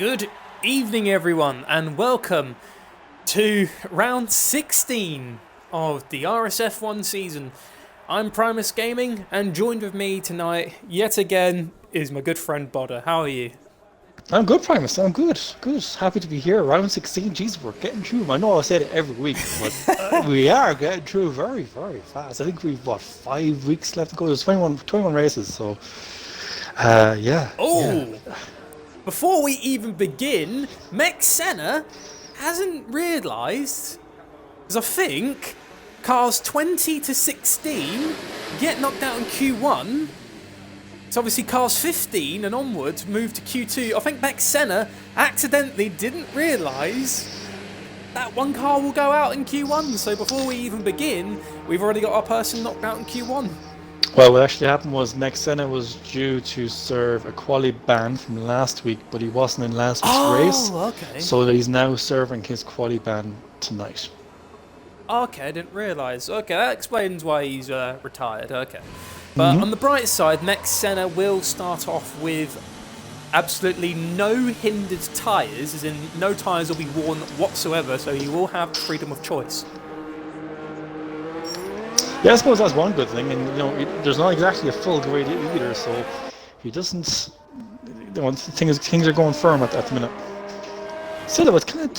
Good evening, everyone, and welcome to round 16 of the RSF1 season. I'm Primus Gaming, and joined with me tonight, yet again, is my good friend Bodder. How are you? I'm good, Primus. I'm good. Good. Happy to be here. Round 16. Jeez, we're getting through. I know I say it every week, but we are getting through very, very fast. I think we've, 5 weeks left to go. There's 21 races, so, yeah. Oh! Yeah. Before we even begin, Mech Senna hasn't realised, because I think cars 20 to 16 get knocked out in Q1. So obviously cars 15 and onwards move to Q2. I think Mech Senna accidentally didn't realise that one car will go out in Q1. So before we even begin, we've already got our person knocked out in Q1. Well, what actually happened was Mech Senna was due to serve a quali ban from last week, but he wasn't in last week's race. Okay. So he's now serving his quali ban tonight. Okay, I didn't realise. Okay, that explains why he's retired. Okay. But on the bright side, Mech Senna will start off with absolutely no hindered tyres, as in no tyres will be worn whatsoever, so you will have freedom of choice. Yeah, I suppose that's one good thing, and there's not exactly a full grid either, so he doesn't. Things are going firm at the minute. Still, it's kind of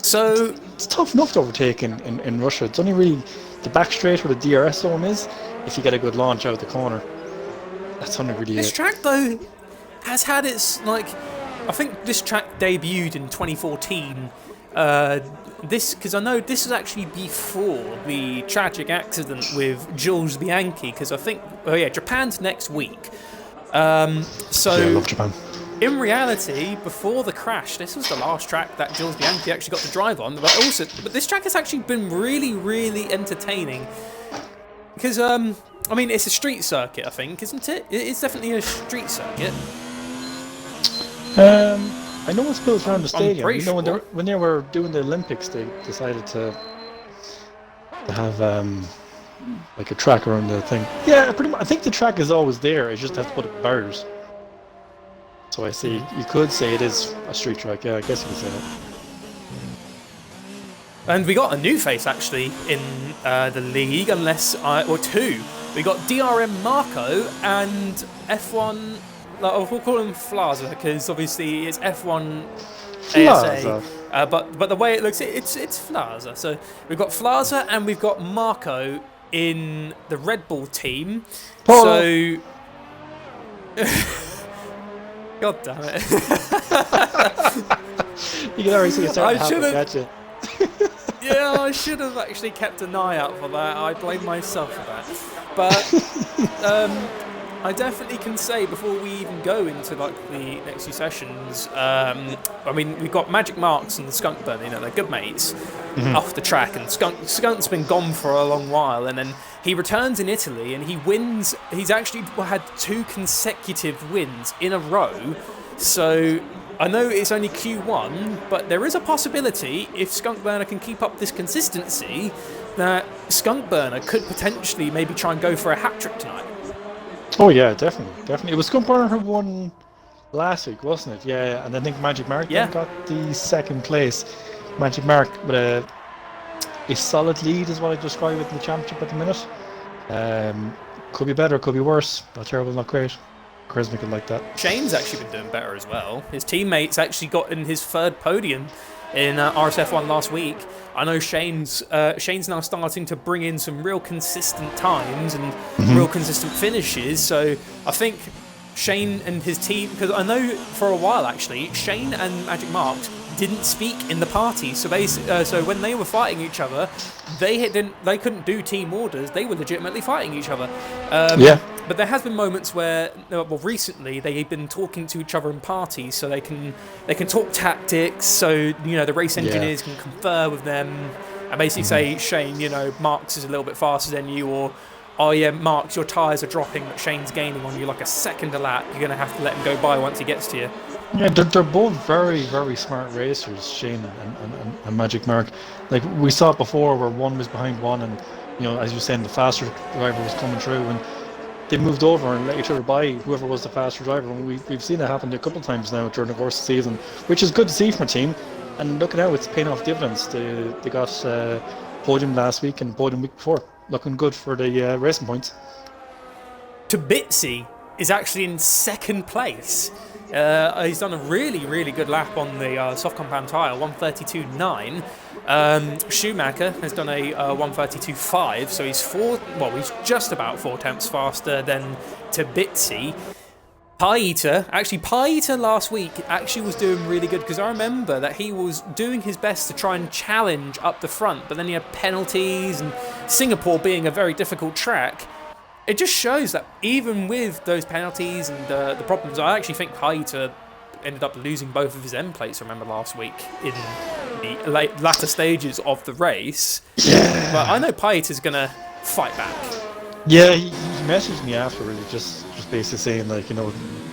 it's tough enough to overtake in Russia. It's only really the back straight where the DRS zone is. If you get a good launch out the corner, that's only really This track though has had its I think this track debuted in 2014. Because I know this was actually before the tragic accident with Jules Bianchi. Because I think, Japan's next week. Yeah, I love Japan. In reality, before the crash, this was the last track that Jules Bianchi actually got to drive on. But this track has actually been really, really entertaining. Because it's a street circuit, I think, isn't it? It's definitely a street circuit. I know it's built around the stadium. When they were doing the Olympics, they decided to have a track around the thing. Yeah, pretty much. I think the track is always there. It's just have to put up barriers. So I see. You could say it is a street track. Yeah, I guess you could say that. And we got a new face actually in the league, or two. We got DRM Marco and F1. We'll call him Flaza because obviously it's F1 ASA. But the way it looks, it's Flaza. So we've got Flaza and we've got Marco in the Red Bull team. Polo. So. God damn it. You can already see it starting to happen, can't you? Yeah, I should have actually kept an eye out for that. I blame myself for that. But I definitely can say before we even go into the next few sessions, we've got Magic Marks and Skunk Burn, they're good mates off the track, and Skunk's been gone for a long while, and then he returns in Italy and he wins. He's actually had 2 consecutive wins in a row, so I know it's only Q1, but there is a possibility if Skunk Burner can keep up this consistency that Skunk Burner could potentially maybe try and go for a hat-trick tonight. Oh yeah, definitely. It was Skunk Burner who won last week, wasn't it? Yeah, and I think Magic Mark got the second place. Magic Mark with a solid lead is what I describe it in the championship at the minute. Could be better, could be worse. Not terrible, not great. Charisma like that. Shane's actually been doing better as well. His teammates actually got in his 3rd podium in RSF1 last week. I know Shane's now starting to bring in some real consistent times and real consistent finishes. So I think Shane and his team, because I know for a while actually, Shane and Magic Marks didn't speak in the party. So so when they were fighting each other, they couldn't do team orders. They were legitimately fighting each other. But there has been moments where, recently they've been talking to each other in parties, so they can talk tactics. So the race engineers can confer with them and basically say, Shane, Marks is a little bit faster than you, or oh yeah, Marks, your tyres are dropping, but Shane's gaining on you like a second a lap. You're going to have to let him go by once he gets to you. Yeah, they're both very, very smart racers, Shane and Magic Mark. Like we saw it before, where one was behind one, and as you were saying, the faster driver was coming through, and they moved over and let each other by whoever was the faster driver. And we've seen that happen a couple of times now during the course of the season, which is good to see from a team. And look at how it's paying off dividends. They got podium last week and podium week before. Looking good for the racing points. Tabitsi is actually in second place. He's done a really, really good lap on the soft compound tyre, 132.9. Schumacher has done a 132.5, so he's just about 4 tenths faster than Tabitsi. Paita last week actually was doing really good, because I remember that he was doing his best to try and challenge up the front, but then he had penalties, and Singapore being a very difficult track, it just shows that even with those penalties and the problems, I actually think Paita ended up losing both of his end plates, I remember, last week in the latter stages of the race. Yeah. But I know Paita's going to fight back. Yeah, he messaged me after, really, just basically saying, like,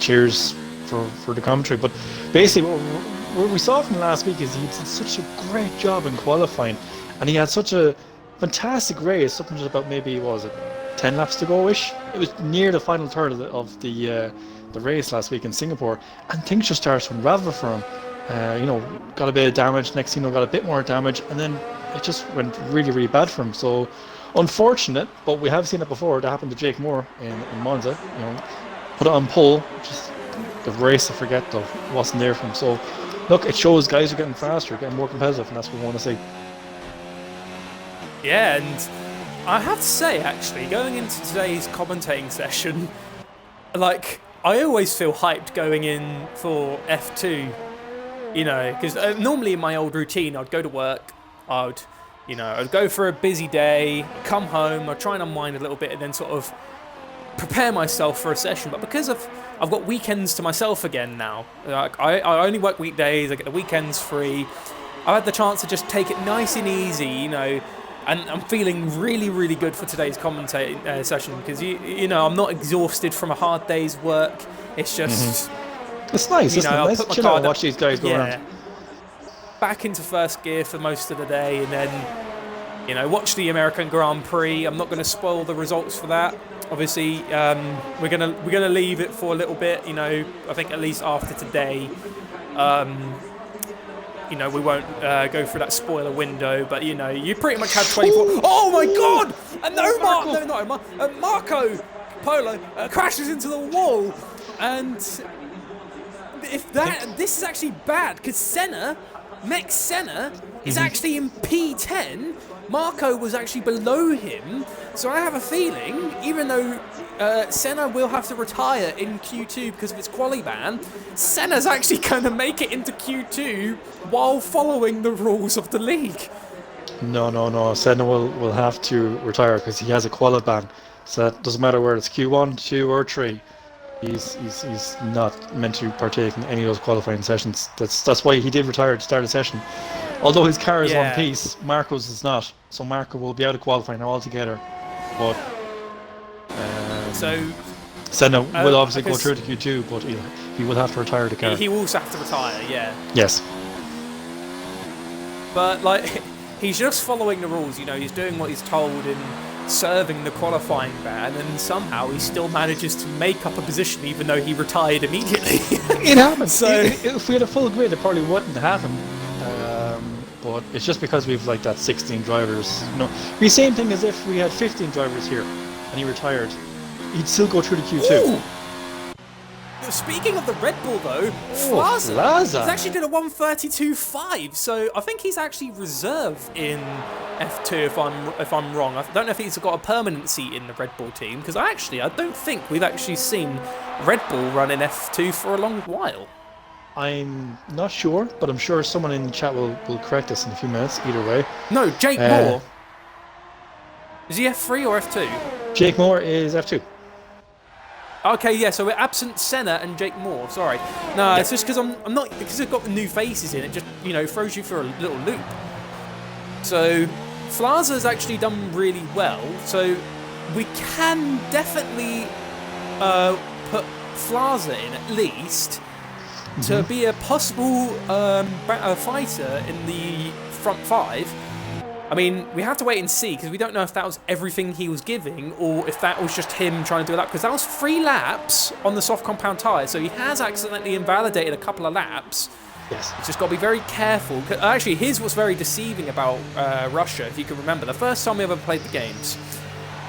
cheers for the commentary. But basically, what we saw from last week is he did such a great job in qualifying, and he had such a fantastic race. Something just about maybe, what was it, 10 laps to go-ish? It was near the final third of the race last week in Singapore, and things just started to unravel for him. Got a bit of damage. Next thing got a bit more damage, and then it just went really, really bad for him. So unfortunate, but we have seen it before. That happened to Jake Moore in Monza. Put it on pole, just the race to forget though wasn't there for him. So look, it shows guys are getting faster, getting more competitive, and that's what we want to see. Yeah, and I have to say, actually, going into today's commentating session, like, I always feel hyped going in for F2, because normally in my old routine, I'd go to work, I'd go for a busy day, come home, I'd try and unwind a little bit, and then sort of prepare myself for a session. But because I've got weekends to myself again now, like, I only work weekdays, I get the weekends free, I had the chance to just take it nice and easy, and I'm feeling really, really good for today's commentating session, because I'm not exhausted from a hard day's work. It's just it's nice, isn't it? I'll put my card watch these guys go around. Back into first gear for most of the day, and then watch the American Grand Prix. I'm not going to spoil the results for that. Obviously, we're gonna leave it for a little bit. I think at least after today. We won't go through that spoiler window, but you pretty much had 24. Ooh, oh my God! And Marco Polo crashes into the wall, and this is actually bad, because Max Senna is actually in P10. Marco was actually below him, so I have a feeling, even though Senna will have to retire in Q2 because of its quali ban, Senna's actually going to make it into Q2 while following the rules of the league. No. Senna will have to retire because he has a quali ban. So that doesn't matter whether it's Q1, 2 or 3. He's not meant to partake in any of those qualifying sessions. That's why he did retire to start the session. Although his car is one piece, Marco's is not. So Marco will be out of qualifying altogether. But Senna will obviously go through to Q2, but he will have to retire the car. He will also have to retire, yeah. Yes. But he's just following the rules. He's doing what he's told and serving the qualifying ban, and somehow he still manages to make up a position even though he retired immediately. It happens. So if we had a full grid, it probably wouldn't happen. But it's just because we've that 16 drivers. The same thing as if we had 15 drivers here and he retired, he'd still go through the Q2. Ooh. Speaking of the Red Bull though, Flaza he's actually did a 132.5, so I think he's actually reserve in F2 if I'm wrong. I don't know if he's got a permanent seat in the Red Bull team, because I don't think we've actually seen Red Bull run in F2 for a long while. I'm not sure, but I'm sure someone in the chat will correct us in a few minutes, either way. No, Jake Moore. Is he F3 or F2? Jake Moore is F2. Okay, yeah, so we're absent Senna and Jake Moore, sorry. No, it's just because I'm not, because they've got the new faces in, it just, throws you for a little loop. So, Flaza's actually done really well, so we can definitely put Flaza in at least to be a possible fighter in the front 5. I mean, we have to wait and see because we don't know if that was everything he was giving or if that was just him trying to do a lap. Because that was 3 laps on the soft compound tyre, so he has accidentally invalidated a couple of laps. Yes. You've just got to be very careful. Actually, here's what's very deceiving about Russia, if you can remember. The first time we ever played the games,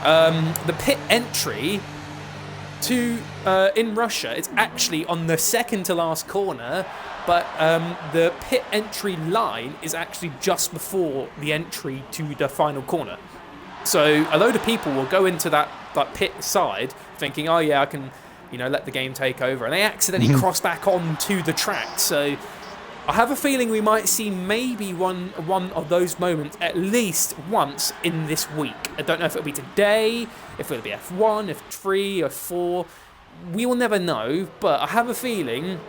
the pit entry in Russia, it's actually on the second to last corner, but the pit entry line is actually just before the entry to the final corner. So a load of people will go into that pit side thinking, oh yeah, I can, let the game take over, and they accidentally cross back onto the track. So I have a feeling we might see maybe one of those moments at least once in this week. I don't know if it'll be today, if it'll be F1, F3, or 4. We will never know, but I have a feeling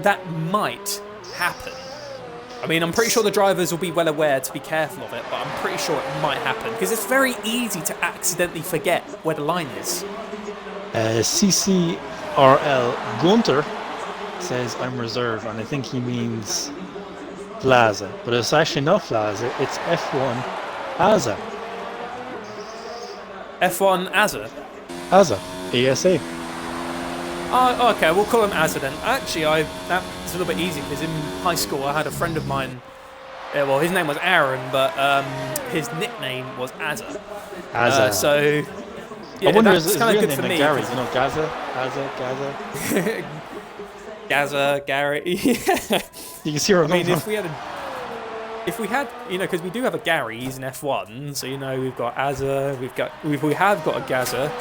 that might happen. I mean, I'm pretty sure the drivers will be well aware to be careful of it, but I'm pretty sure it might happen because it's very easy to accidentally forget where the line is. CCRL Gunter says I'm reserve, and I think he means Plaza, but it's actually not Plaza, it's F1 ASA. F1 ASA? ASA. ASA. Oh, okay, we'll call him ASA then. Actually, that's a little bit easy because in high school I had a friend of mine, well, his name was Aaron, but his nickname was ASA. ASA. So, yeah, I wonder that's kind of good for me. Gary, Gaza, Gaza. Gaza, Gary. You can see where I mean, if we had, because we do have a Gary, he's in F1, so we've got Azza, we have got a Gaza,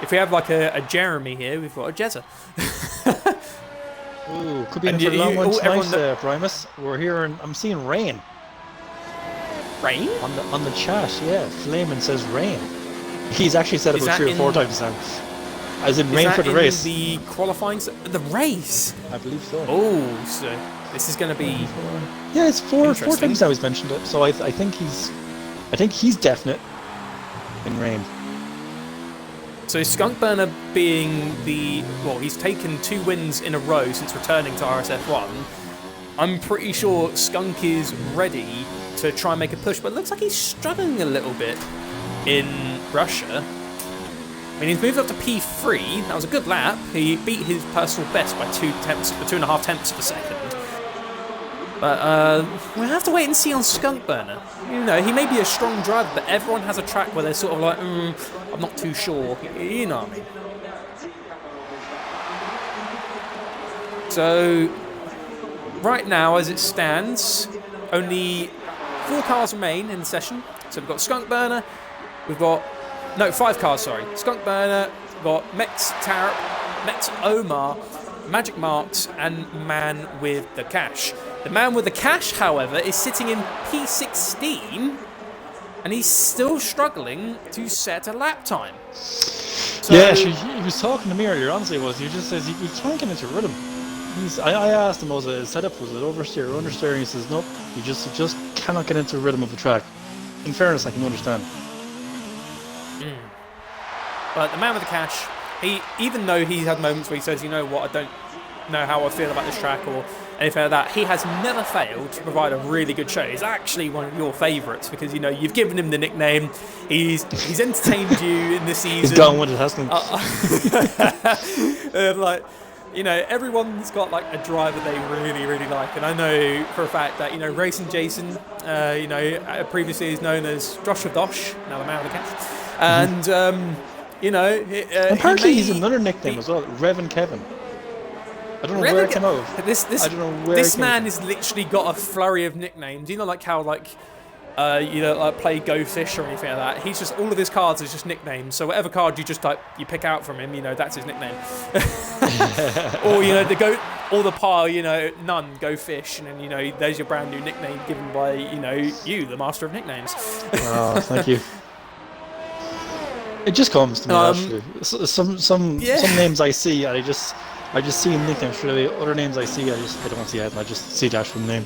if we have like a Jeremy here, we've got a Jezza. Ooh, could be in for a long one tonight, Primus. We're here, and I'm seeing rain. Rain? On the chat, yeah. Flamin says rain. He's actually said it about 3 or 4 times now. As in rain for the race. The qualifying, the race. I believe so. Oh, so this is going to be. Yeah, it's 4 times now he's mentioned it. So I think he's definite in rain. So Skunk Burner being he's taken 2 wins in a row since returning to RSF1. I'm pretty sure Skunk is ready to try and make a push, but it looks like he's struggling a little bit in Russia. I mean, he's moved up to P3. That was a good lap. He beat his personal best by 2.5 tenths of a second. But we'll have to wait and see on Skunk Burner. He may be a strong driver, but everyone has a track where they're sort of like, I'm not too sure. You know what I mean? So, right now, as it stands, only 4 cars remain in the session. So we've got Skunk Burner, we've got 5 cars, sorry. Skunk Burner, we've got Mex Tarap, Mex Omar, Magic Marks, and Man with the Cash. The Man with the Cash, however, is sitting in P16, and he's still struggling to set a lap time. So, yeah, he was talking to me earlier, honestly, he just says he can't get into rhythm. I asked him, was his setup, was it oversteer or understeer, and he says, nope, he just cannot get into rhythm of the track. In fairness, I can understand. But the Man with the Cash, even though he's had moments where he says, I don't know how I feel about this track or anything like that, he has never failed to provide a really good show. He's actually one of your favourites because, you've given him the nickname, he's entertained you in the season. He's gone with it, hasn't he? Everyone's got a driver they really, really like, and I know for a fact that Racing Jason, previously is known as Joshua Dosh, now the Man with the Cash, and apparently he's another nickname as well, Revan Kevin. I don't know where it came out of. This man has literally got a flurry of nicknames. Like how play Go Fish or anything like that. He's just, all of his cards is just nicknames. So whatever card you just you pick out from him, that's his nickname. Or the goat or the par, none, Go Fish, and then there's your brand new nickname given by you, the master of nicknames. Oh, thank you. It just comes to me actually. Some names I see, I just see a nickname straight away. Other names I see, I don't see it, and I just see the actual name.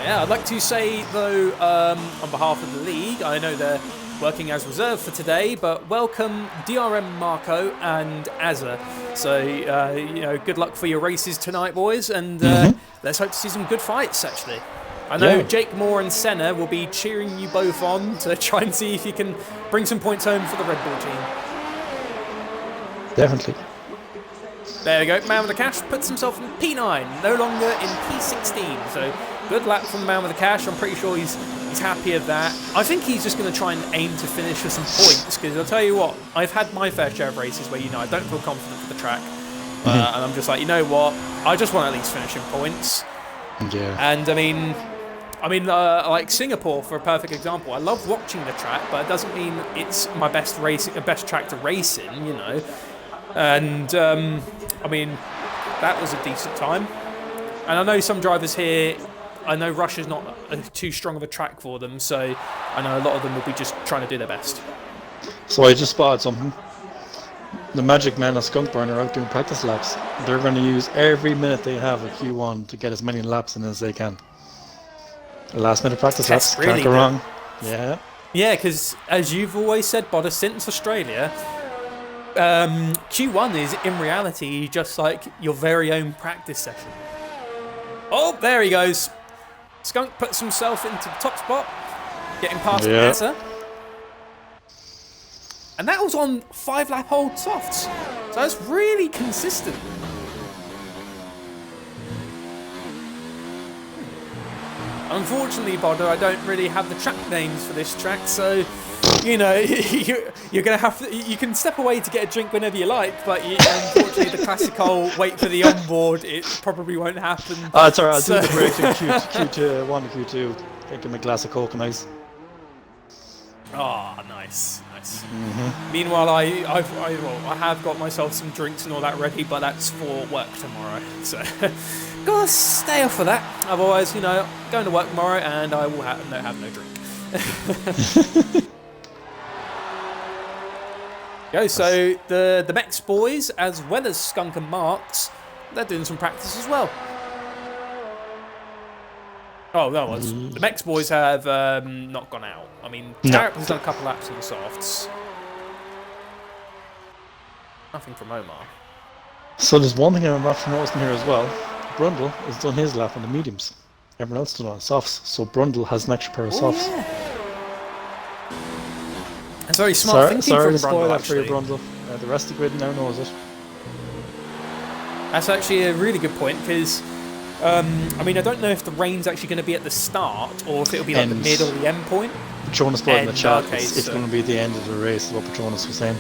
Yeah, I'd like to say, though, on behalf of the league, I know they're working as reserve for today, but welcome DRM Marco and Azza. So, good luck for your races tonight, boys, and let's hope to see some good fights, actually. I know Yeah. Jake Moore and Senna will be cheering you both on to try and see if you can bring some points home for the Red Bull team. Definitely. There we go. Man with the cash puts himself in P9, no longer in P16. So good lap from the man with the cash. I'm pretty sure he's happy of that. I think he's just going to try and aim to finish for some points, because I'll tell you what, I've had my fair share of races where, I don't feel confident for the track. And I'm just like, you know what? I just want to at least finish in points. Yeah. And I mean, like Singapore, for a perfect example. I love watching the track, but it doesn't mean it's my best track to race in, And I mean, that was a decent time. And I know some drivers here, I know Russia's not too strong of a track for them, so I know a lot of them will be just trying to do their best. So I just spotted something. The Magic Man and Skunk Burner are out doing practice laps. They're going to use every minute they have at Q1 to get as many laps in as they can. Last minute practice laps, really can't go wrong. Yeah. Yeah, because as you've always said, Bodder, since Australia, Q1 is in reality just like your very own practice session. Oh, there he goes. Skunk puts himself into the top spot, getting past Asa. And that was on 5-lap old softs. So that's really consistent. Unfortunately, Bodder, I don't really have the track names for this track, so you're gonna have to. You can step away to get a drink whenever you like, but unfortunately, the classical wait for the onboard, it probably won't happen. Oh, it's alright. I'll do the breaks in Q1 to Q2. Get me a glass of Coke and ice. Oh, nice. Meanwhile, I have got myself some drinks and all that ready, but that's for work tomorrow. So gotta stay off of that. Otherwise, going to work tomorrow and I will have no drink. So the Mex boys, as well as Skunk and Marks, they're doing some practice as well. Oh, that was. The Mex boys have not gone out. I mean, Tarek has done a couple laps on the softs. Nothing from Omar. So there's one thing I'm after noticing here as well. Brundle has done his lap on the mediums. Everyone else has done on softs. So Brundle has an extra pair of softs. Yeah. That's very smart thinking sorry from to spoil Brundle, that for you, actually. Brundle. The rest of the grid now knows it. That's actually a really good point, because I don't know if the rain's actually going to be at the start or if it'll be like the mid or the end point. Patronus put in the chat, okay, it's going to be the end of the race, is what Patronus was saying.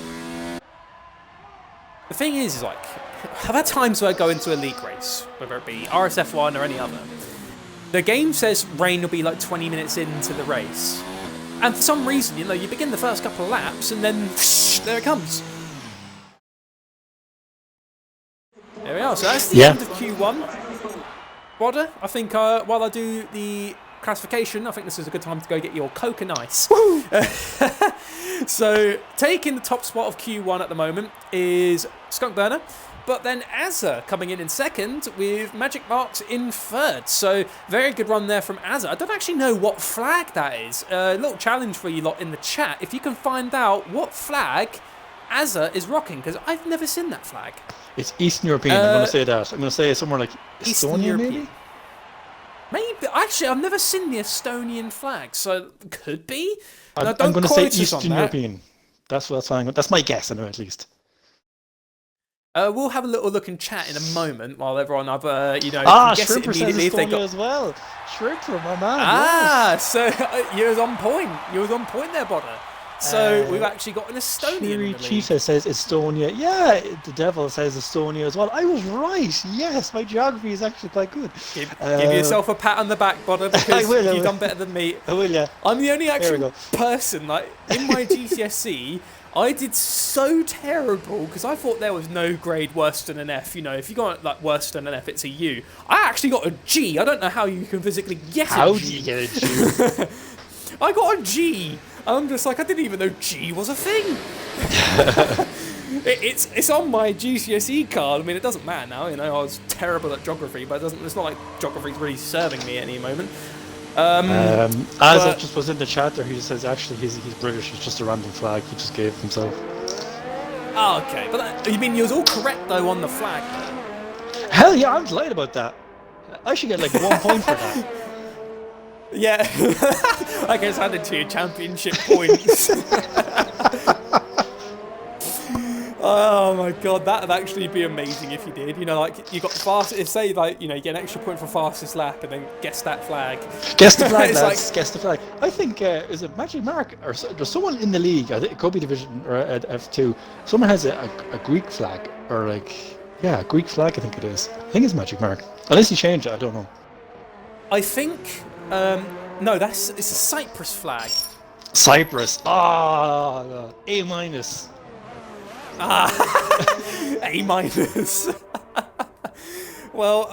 The thing is, like, I've had times where I go into a league race, whether it be RSF1 or any other. The game says rain will be like 20 minutes into the race. And for some reason, you begin the first couple of laps and then there it comes. There we are. So that's the end of Q1. Rodder, I think while I do the classification, I think this is a good time to go get your Coke and ice. So taking the top spot of Q1 at the moment is Skunk Burner, but then Azza coming in second with Magic Marks in third. So very good run there from Azza. I don't actually know what flag that is. A little challenge for you lot in the chat. If you can find out what flag Azza is rocking, because I've never seen that flag. It's Eastern European, I'm going to say that. I'm going to say somewhere like Estonia, maybe? Maybe. Actually, I've never seen the Estonian flag, so could be. I'm going to say Eastern European. That's my guess, anyway, at least. We'll have a little look and chat in a moment while everyone can guess it Shrimper immediately if they got as well. Shrimper, my man. So you was on point. You was on point there, Bodder. So we've actually got an Estonian. Cheetah says Estonia. Yeah, the Devil says Estonia as well. I was right. Yes, my geography is actually quite good. Give yourself a pat on the back, Bodder, because you've done better than me. I will, yeah. I'm the only actual person, like, in my GCSE, I did so terrible because I thought there was no grade worse than an F. If you got like worse than an F, it's a U. I actually got a G. I don't know how you can physically get a G. How do you get a G? I got a G. I'm just like, I didn't even know G was a thing. It's on my GCSE card. I mean, it doesn't matter now. I was terrible at geography, but it's not like geography's really serving me at any moment. As just was in the chat there, he just says actually he's British. It's just a random flag he just gave himself. Oh, okay, but you mean you was all correct though on the flag? Hell yeah, I'm delighted about that. I should get like 1 point for that. Yeah, I guess added to your championship points. Oh my god, that'd actually be amazing if you did. You know, like you got fast. If say like you know you get an extra point for fastest lap and then guess that flag. Guess the flag, It's lads. like- Guess the flag. I think is it Magic Mark or there's someone in the league? I think it could be Division or F2. Someone has a Greek flag or like a Greek flag. I think it is. I think it's Magic Mark. Unless you change it, I don't know. I think no, it's a Cyprus flag. Cyprus. A minus. A minus. Well,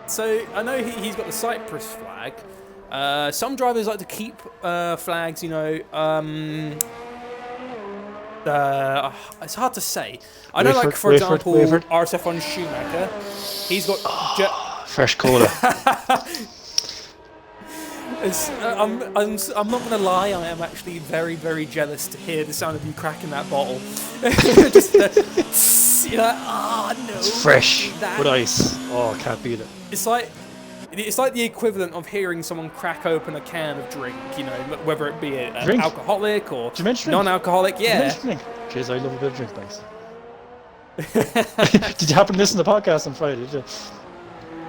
so I know he's got the Cyprus flag. Some drivers like to keep flags, you know. It's hard to say. I know, like for example, RSF1 Schumacher, he's got. Fresh cola. I'm not gonna lie. I am actually very, very jealous to hear the sound of you cracking that bottle. Just you're like, no. It's fresh with ice. Oh, I can't beat it. It's like the equivalent of hearing someone crack open a can of drink. You know, whether it be an alcoholic or non-alcoholic. Yeah. Jeez, I love a bit of drink, thanks. Did you happen to listen to the podcast on Friday? Did you?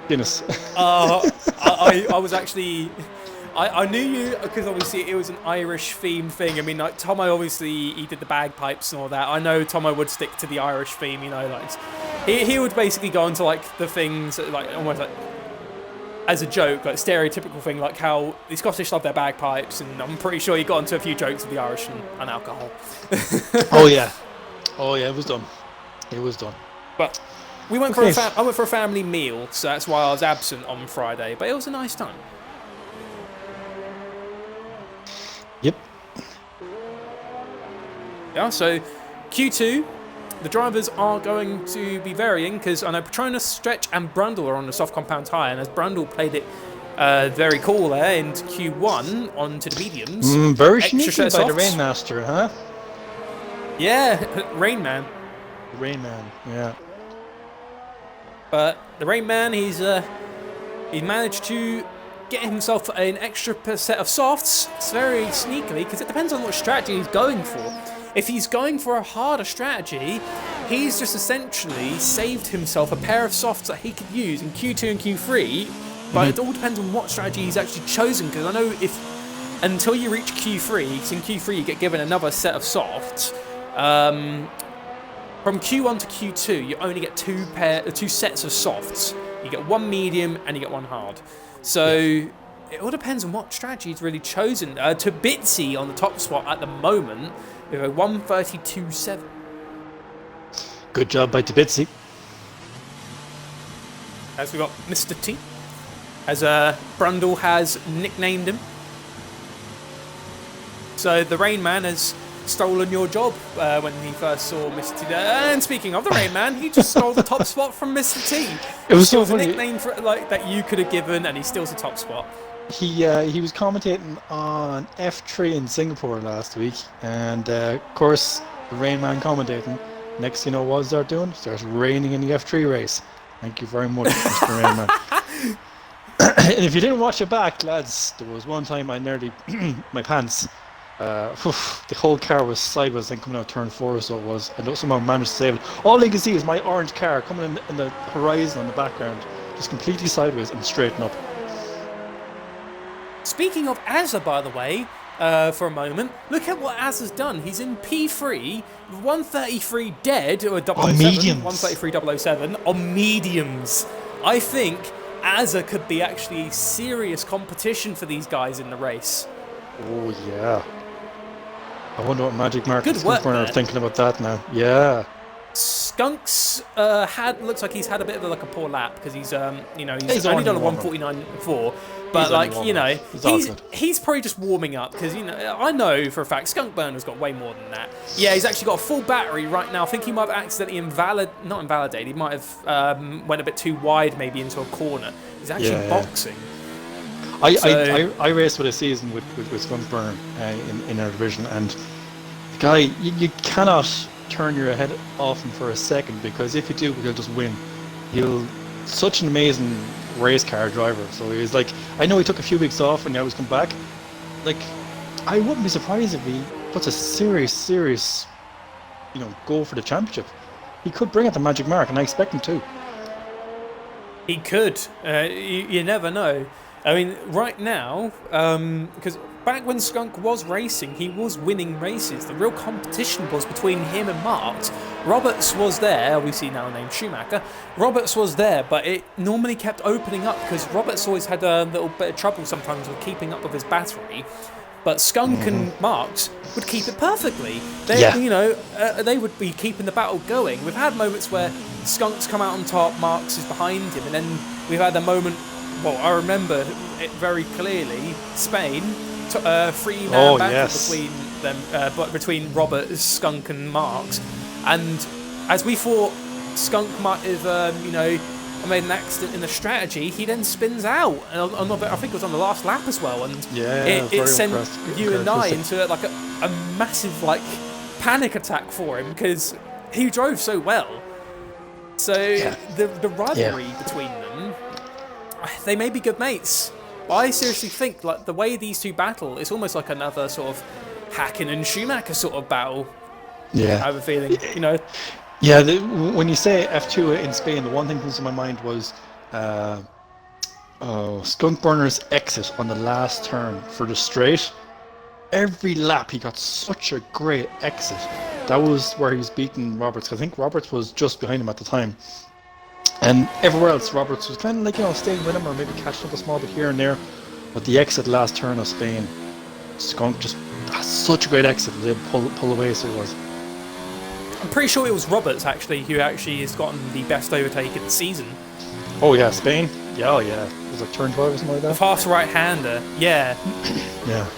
Guinness. I was actually. I knew you because obviously it was an Irish theme thing. I mean, like Tomo obviously he did the bagpipes and all that. I know Tomo would stick to the Irish theme. You know, like he would basically go into like the things like almost like as a joke, like stereotypical thing, like how the Scottish love their bagpipes, and I'm pretty sure he got into a few jokes of the Irish and alcohol. Oh yeah, it was done. But we went I went for a family meal, so that's why I was absent on Friday. But it was a nice time. Yep. Yeah, so Q2, the drivers are going to be varying because I know Petronas, Stretch and Brundle are on the soft compound tyre, and as Brundle played it very cool there into Q1 onto the mediums. Very sneaky by the Rainmaster, huh? Yeah, Rainman. Rainman, yeah. But the Rainman, he's managed to get himself an extra set of softs. It's very sneakily because it depends on what strategy he's going for. If he's going for a harder strategy, he's just essentially saved himself a pair of softs that he could use in Q2 and Q3. But it all depends on what strategy he's actually chosen. Because I know until you reach Q3, because in Q3 you get given another set of softs. From Q1 to Q2, you only get two sets of softs. You get one medium and you get one hard. So it all depends on what strategy he's really chosen. To Bitsy on the top spot at the moment with a 132.7. Good job by Tabitsi. As we got Mr. T, as Brundle has nicknamed him. So the Rain Man has stolen your job when he first saw Mr. T. And speaking of the Rain Man, he just stole the top spot from Mr. T. It was so funny. A nickname for like that you could have given, and he steals the top spot. He was commentating on F3 in Singapore last week, and of course the Rain Man commentating. Next thing you know, what was that doing? Starts raining in the F3 race. Thank you very much, Mr. Rain Man. And if you didn't watch it back, lads, there was one time I nearly my pants. The whole car was sideways and coming out turn 4, so it was. I somehow managed to save it. All you can see is my orange car coming in the horizon on the background, just completely sideways and straighten up. Speaking of Azza, by the way, for a moment, look at what Azza's done. He's in P3, 133 dead, or 007, on mediums. 133 007 on mediums. I think Azza could be actually serious competition for these guys in the race. Oh yeah. I wonder what Magic Mark and Skunk are thinking about that now. Yeah. Skunks looks like he's had a bit of a poor lap because he's he's only done a 149.4, but he's probably just warming up because I know for a fact Skunk Burner's got way more than that. Yeah, he's actually got a full battery right now. I think he might have accidentally not invalidated. He might have went a bit too wide maybe into a corner. He's actually boxing. I raced with a season with Skunk Burner in our division, and the guy you cannot turn your head off him for a second, because if you do, he'll just win. He'll such an amazing race car driver. So he's like, I know he took a few weeks off and now he's come back. Like, I wouldn't be surprised if he puts a serious, goal for the championship. He could bring it the magic mark, and I expect him to. He could. You never know. I mean, right now, because back when Skunk was racing, he was winning races. The real competition was between him and Marks. Roberts was there, obviously now named Schumacher. Roberts was there, but it normally kept opening up because Roberts always had a little bit of trouble sometimes with keeping up with his battery. But Skunk and Marks would keep it perfectly. They would be keeping the battle going. We've had moments where Skunk's come out on top, Marks is behind him, and then we've had a moment. Well, I remember it very clearly. Spain, three-man battle between them, between Roberts, Skunk, and Marks. And as we thought, Skunk might have, made an accident in the strategy, he then spins out. And I think it was on the last lap as well. And it sent you and I into like a massive panic attack for him because he drove so well. So the rivalry between them, they may be good mates. But I seriously think the way these two battle, it's almost like another sort of Hakkinen and Schumacher sort of battle. Yeah. I have a feeling, Yeah, when you say F2 in Spain, the one thing that comes to my mind was Skunk Burner's exit on the last turn for the straight. Every lap he got such a great exit. That was where he was beating Roberts. I think Roberts was just behind him at the time. And everywhere else, Roberts was kind of staying with him or maybe catching up a small bit here and there. But the exit last turn of Spain, Skunk just has such a great exit. They pull away, so it was. I'm pretty sure it was Roberts who has gotten the best overtake of the season. Oh yeah, Spain? Yeah, It was like turn 12 or something like that. The fast right-hander, yeah. Yeah.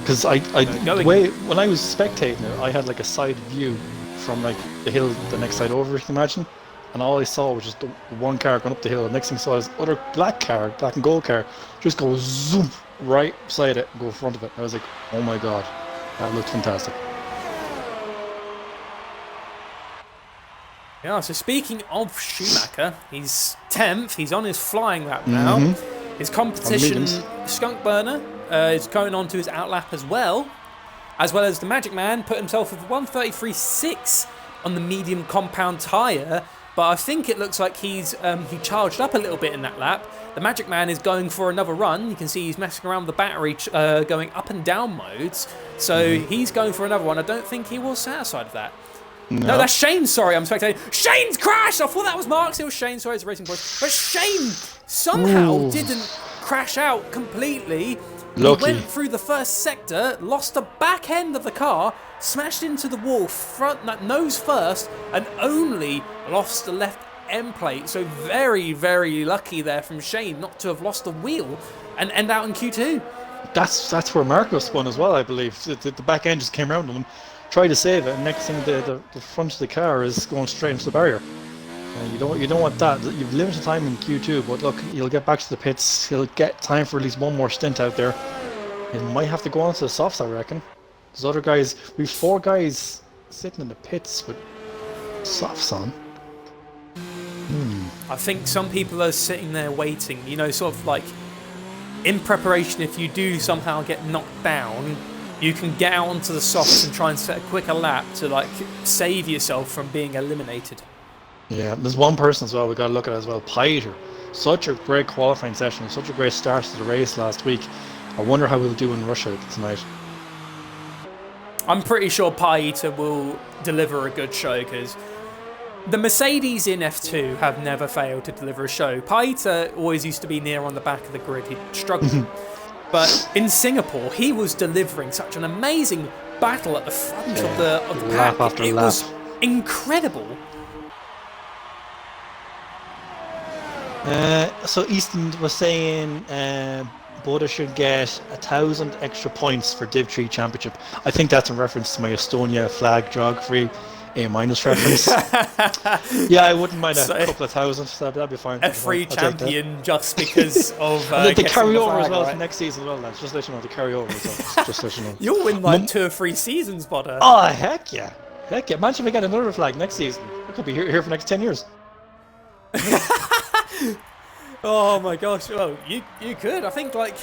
Because when I was spectating it, I had like a side view from like the hill the next side over, if you can imagine. And all I saw was just the one car going up the hill. The next thing I saw is other black and gold car, just go zoom right beside it and go in front of it. I was like, oh my god, that looked fantastic. Yeah, so speaking of Schumacher, he's 10th, he's on his flying lap now. His competition, Skunk Burner, is going on to his outlap as well as the Magic Man put himself with 133.6 on the medium compound tyre, but I think it looks like he charged up a little bit in that lap. The Magic Man is going for another run. You can see he's messing around with the battery, going up and down modes, so he's going for another one. I don't think he was satisfied with that. No, that's Shane, sorry, I'm spectating. Shane's crashed! I thought that was Marks, it was Shane, sorry, it's a racing point. But Shane somehow didn't crash out completely. Lucky. He went through the first sector, lost the back end of the car, smashed into the wall, nose first, and only lost the left end plate. So very, very lucky there from Shane not to have lost the wheel and end out in Q2. That's where Marco spun as well, I believe. The back end just came around on him. Try to save it, and next thing the front of the car is going straight into the barrier. You don't want that. You've limited time in Q2, but look, he'll get back to the pits. He'll get time for at least one more stint out there. He might have to go on to the softs, I reckon. There's other guys. We've 4 guys sitting in the pits with softs on. I think some people are sitting there waiting, sort of like in preparation. If you do somehow get knocked down, you can get out onto the softs and try and set a quicker lap to save yourself from being eliminated. Yeah, there's one person as well we got to look at as well, Pieter. Such a great qualifying session, such a great start to the race last week. I wonder how he'll do in Russia tonight. I'm pretty sure Pieter will deliver a good show because the Mercedes in F2 have never failed to deliver a show. Pieter always used to be near on the back of the grid. He struggled. But in Singapore, he was delivering such an amazing battle at the front of the lap pack. after it lap. was incredible. So Easton was saying Boda should get 1,000 extra points for Div 3 Championship. I think that's in reference to my Estonia flag geography A- reference. Yeah, I wouldn't mind a couple of thousand. That'd be fine. A free champion just because of and they carry over flag, as well right? for next season as well, lads. Just let you know, they carry over as well. Just let you know. You'll win 2 or 3 seasons, Bodder. Oh, heck yeah. Heck yeah. Imagine if we get another flag next season. We could be here for the next 10 years. Oh my gosh! Well, you could. I think like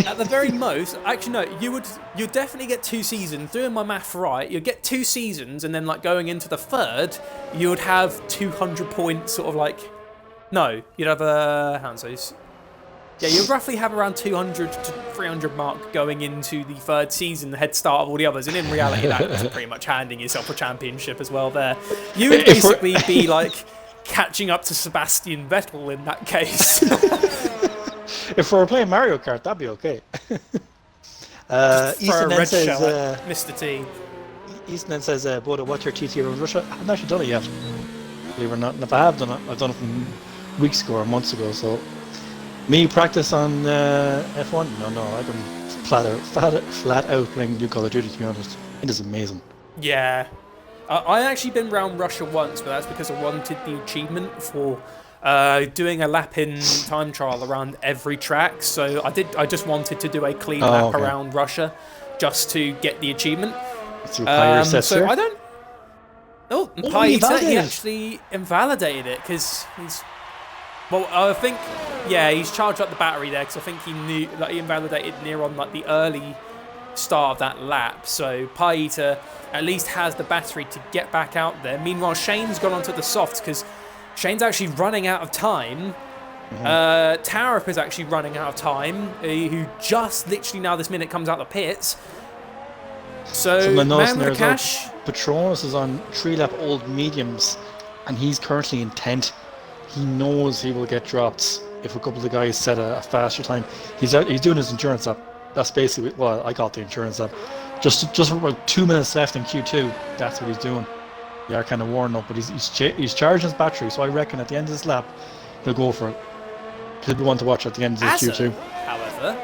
at the very most, actually no, you'd definitely get 2 seasons. Doing my math right, you'd get 2 seasons, and then like going into the third, you would have 200 points, sort of like. No, you'd have yeah, you'd roughly have around 200 to 300 mark going into the third season, the head start of all the others, and in reality, that's pretty much handing yourself a championship as well. There, you would basically be like catching up to Sebastian Vettel in that case. If we were playing Mario Kart, that'd be okay. Throw a red says, shell at Mr. T. Easton then says, Bodo, what's your TT around Russia? I haven't actually done it yet. Believe it or not. And if I have done it, I've done it from weeks ago or months ago. So, me practice on F1? No, I've been flat out playing new Call of Duty, to be honest. It is amazing. Yeah. I actually been around Russia once, but that's because I wanted the achievement for doing a lap in time trial around every track. So I just wanted to do a clean lap around Russia just to get the achievement. So I don't. Oh, Paita, he actually invalidated it because he's. Well, I think, yeah, he's charged up the battery there because I think he knew, like, he invalidated near on like the early start of that lap. So Paita at least has the battery to get back out there. Meanwhile, Shane's gone onto the softs because Shane's actually running out of time. Tarup is actually running out of time, who just literally now this minute comes out the pits. So, man with the cash. Patronus is on 3-lap old mediums, and he's currently in 10th. He knows he will get dropped if a couple of the guys set a faster time. He's doing his endurance up. That's basically, well, I got the endurance up. Just about 2 minutes left in Q2. That's what he's doing. They are kind of worn up, but he's charging his battery. So I reckon at the end of this lap, he'll go for it. People want to watch at the end of this Q2. However,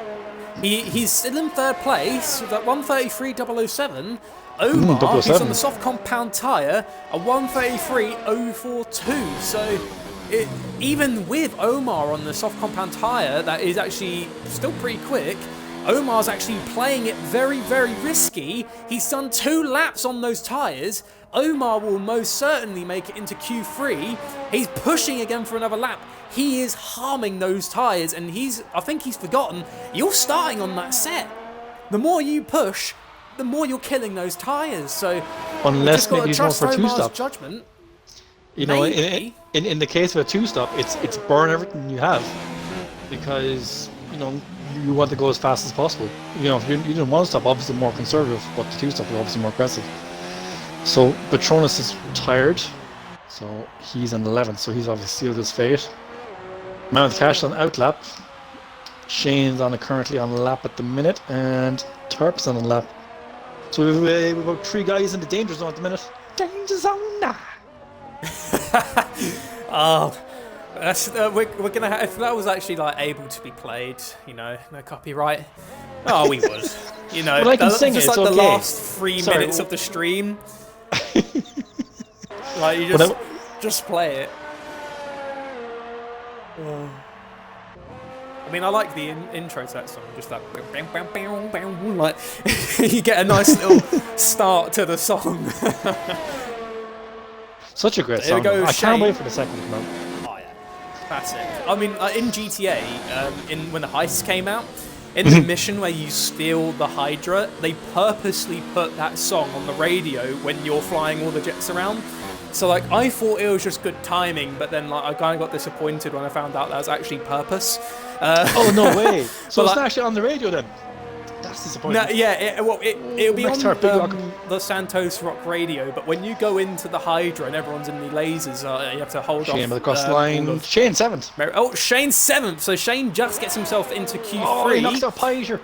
he's still in third place with that 133.007. Omar, he's on the soft compound tyre, a 133.042. So even with Omar on the soft compound tyre, that is actually still pretty quick. Omar's actually playing it very, very risky. He's done 2 laps on those tyres. Omar will most certainly make it into Q3. He's pushing again for another lap. He is harming those tyres, and I think he's forgotten, you're starting on that set. The more you push, the more you're killing those tyres. So, unless maybe he's going for a 2-stop. Judgment. You know, in the case of a 2-stop, it's burn everything you have, because you know you want to go as fast as possible. You know, if you didn't want to stop, obviously more conservative, but the 2-stop is obviously more aggressive. So Patronus is tired, so he's in 11th, so he's obviously sealed his fate. Man with Cash on outlap. Shane's currently on a lap at the minute, and Terp's on a lap. So we've got 3 guys in the danger zone at the minute. Danger zone now. Oh, that's we're gonna have, if that was actually like able to be played, you know, no copyright. Oh, we would, you know. But I can sing just it, like it's the okay. last 3 minutes of the stream. Like you just play it. I mean, I like the intro to that song, just that like you get a nice little start to the song. Such a great song. I can't wait for the second to come out. Oh yeah, classic. I mean, in GTA, when the heists came out, in the mission where you steal the Hydra, they purposely put that song on the radio when you're flying all the jets around. So like, I thought it was just good timing, but then like I kind of got disappointed when I found out that was actually purpose. Oh no way! So it's not actually on the radio then. That's disappointing. No, yeah, it'll be on the Santos Rock radio, but when you go into the Hydra and everyone's in the lasers, you have to hold off. Shane across the line. Shane 7th. Oh, Shane 7th. So Shane just gets himself into Q3. Oh, he knocks out Piter.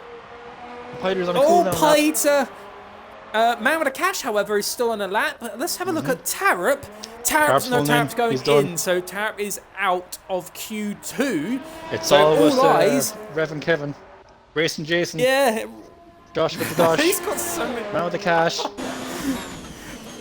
Piter's on a cooldown. Oh, Piter. Man with a Cash, however, is still on a lap. Let's have a look at Tarup. Tarup's going in, so Tarup is out of Q2. It's so all eyes. Rev and Kevin. Racing Jason. Yeah. Josh with the Dosh. He's got so many. Man with the Cash.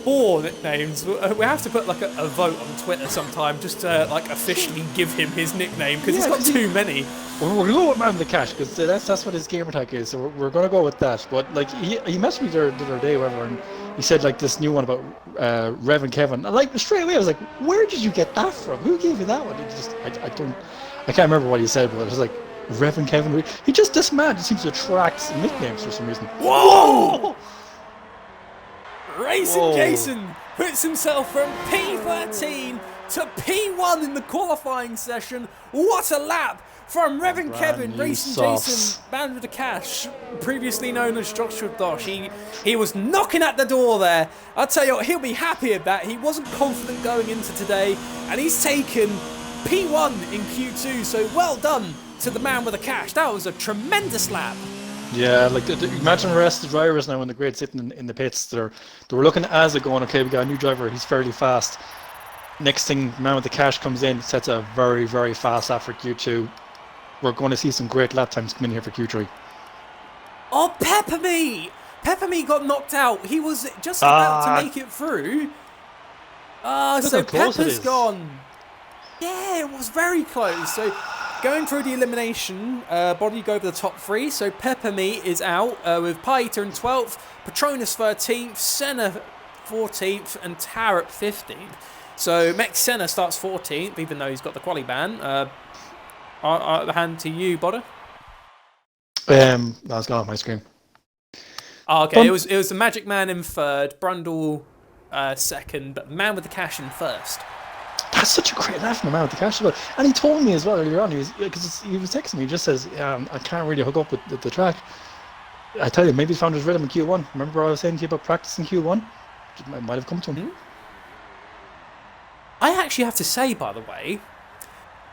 4 nicknames. We have to put like a vote on Twitter sometime just to like officially give him his nickname because he's got too many. We're going to go with Man with the Cash because that's what his gamer tag is. So we're going to go with that. But like he messaged me the other day, whatever, and he said like this new one about Rev and Kevin. And like straight away, I was like, where did you get that from? Who gave you that one? I can't remember what he said, but it was like Rev and Kevin. This man just seems to attract nicknames for some reason. Whoa! Racing Jason puts himself from P13 to P1 in the qualifying session. What a lap from Reverend Kevin, Racing Jason, man with the cash, previously known as Joshua Dosh. He was knocking at the door there. I'll tell you what, he'll be happy at that. He wasn't confident going into today, and he's taken P1 in Q2, so well done to the man with the cash. That was a tremendous lap. Yeah, like imagine the rest of the drivers now in the grid sitting in the pits. They were looking as they're going, okay, we got a new driver, he's fairly fast. Next thing, man with the cash comes in, sets a very, very fast lap for Q2. We're going to see some great lap times come in here for Q3. Oh, Peppermeat! Peppermeat got knocked out. He was just about to make it through. So Pepper's gone. Yeah, it was very close. So going through the elimination, body go over the top three. So Peppermeat is out with Paita in 12th, Patronus 13th, Senna 14th, and Tarrant 15th. So Mex Senna starts 14th, even though he's got the quali ban. I'll hand to you, Bodder. That's gone off my screen. Oh, okay, it was the Magic Man in third, Brundle second, but Man with the Cash in first. That's such a great laugh from the man with the cash. And he told me as well earlier on, he was texting me, he just says, I can't really hook up with the track. I tell you, maybe he found his rhythm in Q1. Remember I was saying to you about practicing Q1? It might have come to him. I actually have to say, by the way,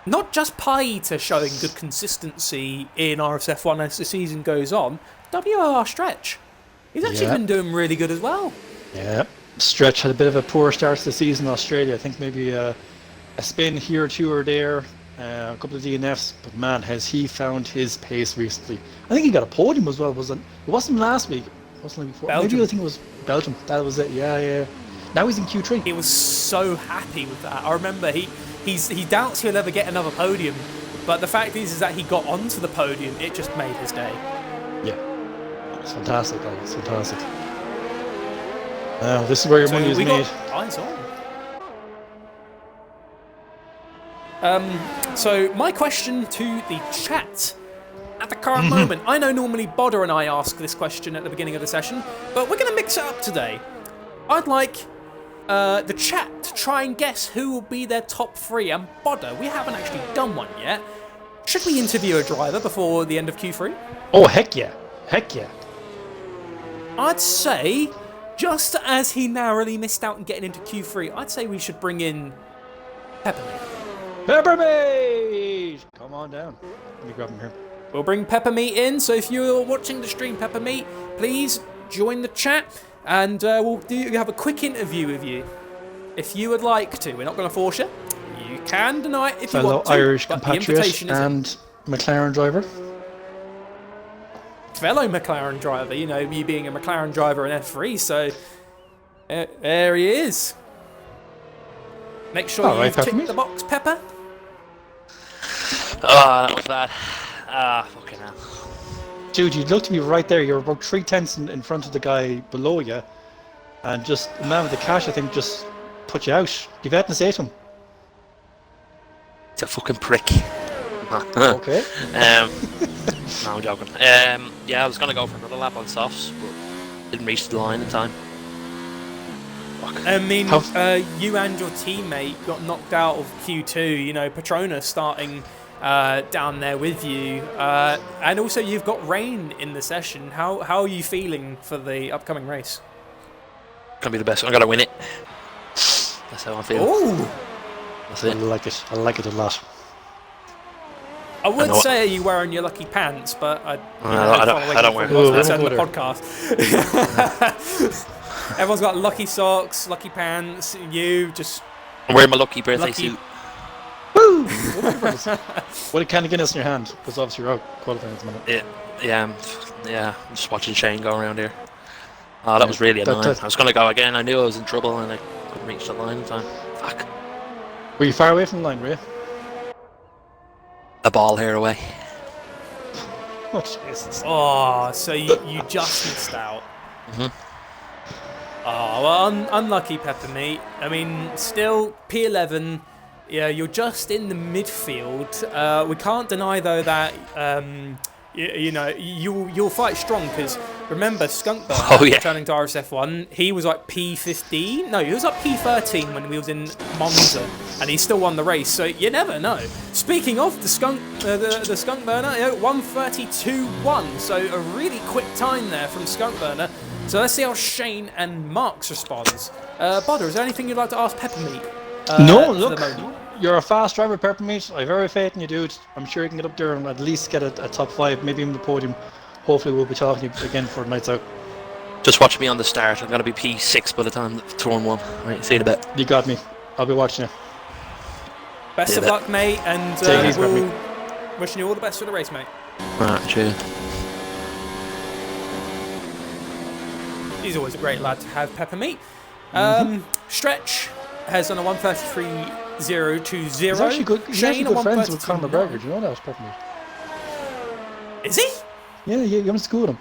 not just Paita showing good consistency in RSF1 as the season goes on, WR Stretch. He's actually been doing really good as well. Yeah. Stretch had a bit of a poor start to the season in Australia. I think maybe a spin here, two or there, a couple of DNFs, but man, has he found his pace recently. I think he got a podium as well, wasn't it? It wasn't last week, wasn't it before? Belgium. Maybe I think it was Belgium, that was it, yeah. Now he's in Q3. He was so happy with that. I remember he doubts he'll ever get another podium, but the fact is that he got onto the podium, it just made his day. Yeah, it's fantastic, it's fantastic. This is where your money is made. Eyes on. So my question to the chat at the current moment. I know normally Bodder and I ask this question at the beginning of the session, but we're going to mix it up today. I'd like the chat to try and guess who will be their top three. And Bodder, we haven't actually done one yet. Should we interview a driver before the end of Q3? Oh, heck yeah. Heck yeah. I'd say, just as he narrowly missed out on getting into Q3, I'd say we should bring in Peppermeat. Peppermeat! Come on down. Let me grab him here. We'll bring Peppermeat in, so if you're watching the stream, Peppermeat, please join the chat, and we'll have a quick interview with you. If you would like to. We're not going to force you. You can deny it if you want to. Fellow Irish compatriot and McLaren driver. Fellow McLaren driver, you know, you being a McLaren driver in F3, so there he is. Make sure you tick the box, Pepper. Oh, that was bad. Fucking hell. Dude, you looked to me right there. You're about 3/10 in front of the guy below you, and just the man with the cash, I think, just put you out. Give out and say to him. It's a fucking prick. Okay. No, I'm joking. Yeah, I was gonna go for another lap on softs, but didn't reach the line in time. Fuck. I mean, you and your teammate got knocked out of Q2. You know, Patronus starting down there with you, and also you've got rain in the session. How are you feeling for the upcoming race? Gonna be the best. I'm gonna win it. That's how I feel. Ooh. That's it. I like it. I like it a lot. I would say you're wearing your lucky pants, but I don't wear pants on the podcast. Everyone's got lucky socks, lucky pants. You just. I'm wearing my lucky birthday suit. Woo! What a can of Guinness in your hand, because obviously you're out qualifying at the minute. Yeah. I'm just watching Shane go around here. Oh, that was really annoying. I was gonna go again. I knew I was in trouble, and I couldn't reach the line in time. Fuck. Were you far away from the line, were you? A ball hair away. Oh, Jesus. Oh, so you just missed out. Oh, well, unlucky Peppermeat. I mean, still, P11, yeah, you're just in the midfield. We can't deny, though, that, you'll fight strong, because remember, Skunkburner, returning to RSF1, he was like P15? No, he was like P13 when he was in Monza, and he still won the race, so you never know. Speaking of the Skunkburner, 1:32.1, so a really quick time there from Skunkburner. So let's see how Shane and Marks responds. Bodder, is there anything you'd like to ask Peppermeat? No, look, you're a fast driver, Peppermeat. I have every faith in you, dude. I'm sure you can get up there and at least get a top 5, maybe even the podium. Hopefully we'll be talking to you again for the nights out. Just watch me on the start. I'm going to be P6 by the time turn 1. Right, see you in a bit. You got me. I'll be watching you. Best of luck, mate, and wishing you all the best for the race, mate. Right, cheers. He's always a great lad to have, Peppermeat. Stretch has done a 1:33.020. He's actually good. He's Shane, actually good friends with Conor McGregor. Do you know that, Peppermeat? Is he? Yeah, you went to school with him.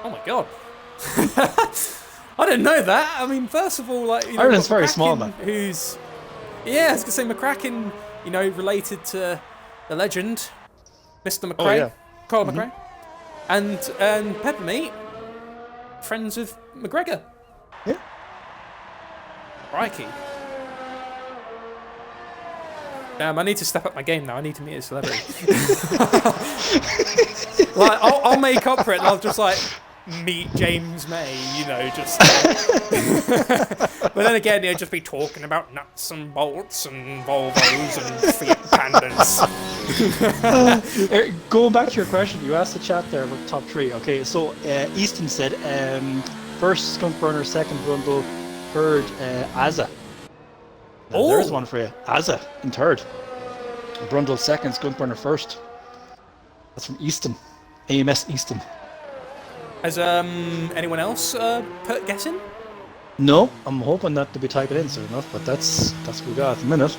Oh my god. I didn't know that. I mean, first of all, like, Ireland's very small, man. Who's, I was gonna say McCracken, related to the legend, Mr. McRae, Oh, yeah. Carl McRae, and Peppermeat, friends of McGregor. Yeah. Crikey. I need to step up my game now. I need to meet a celebrity. Like, I'll make up for it, and I'll just like meet James May, just. But then again, he'll just be talking about nuts and bolts and Volvos and Fiat Pandas. Going back to your question, you asked the chat there about top 3. Okay, so Easton said first Skunkburner, second Brundle, third Azza. Now, there's one for you. Azza in third. Brundle second, Skunkburner first. That's from Easton. AMS Easton. Has anyone else put guessing? No, I'm hoping not to be typing in soon enough, but that's what we got at the minute.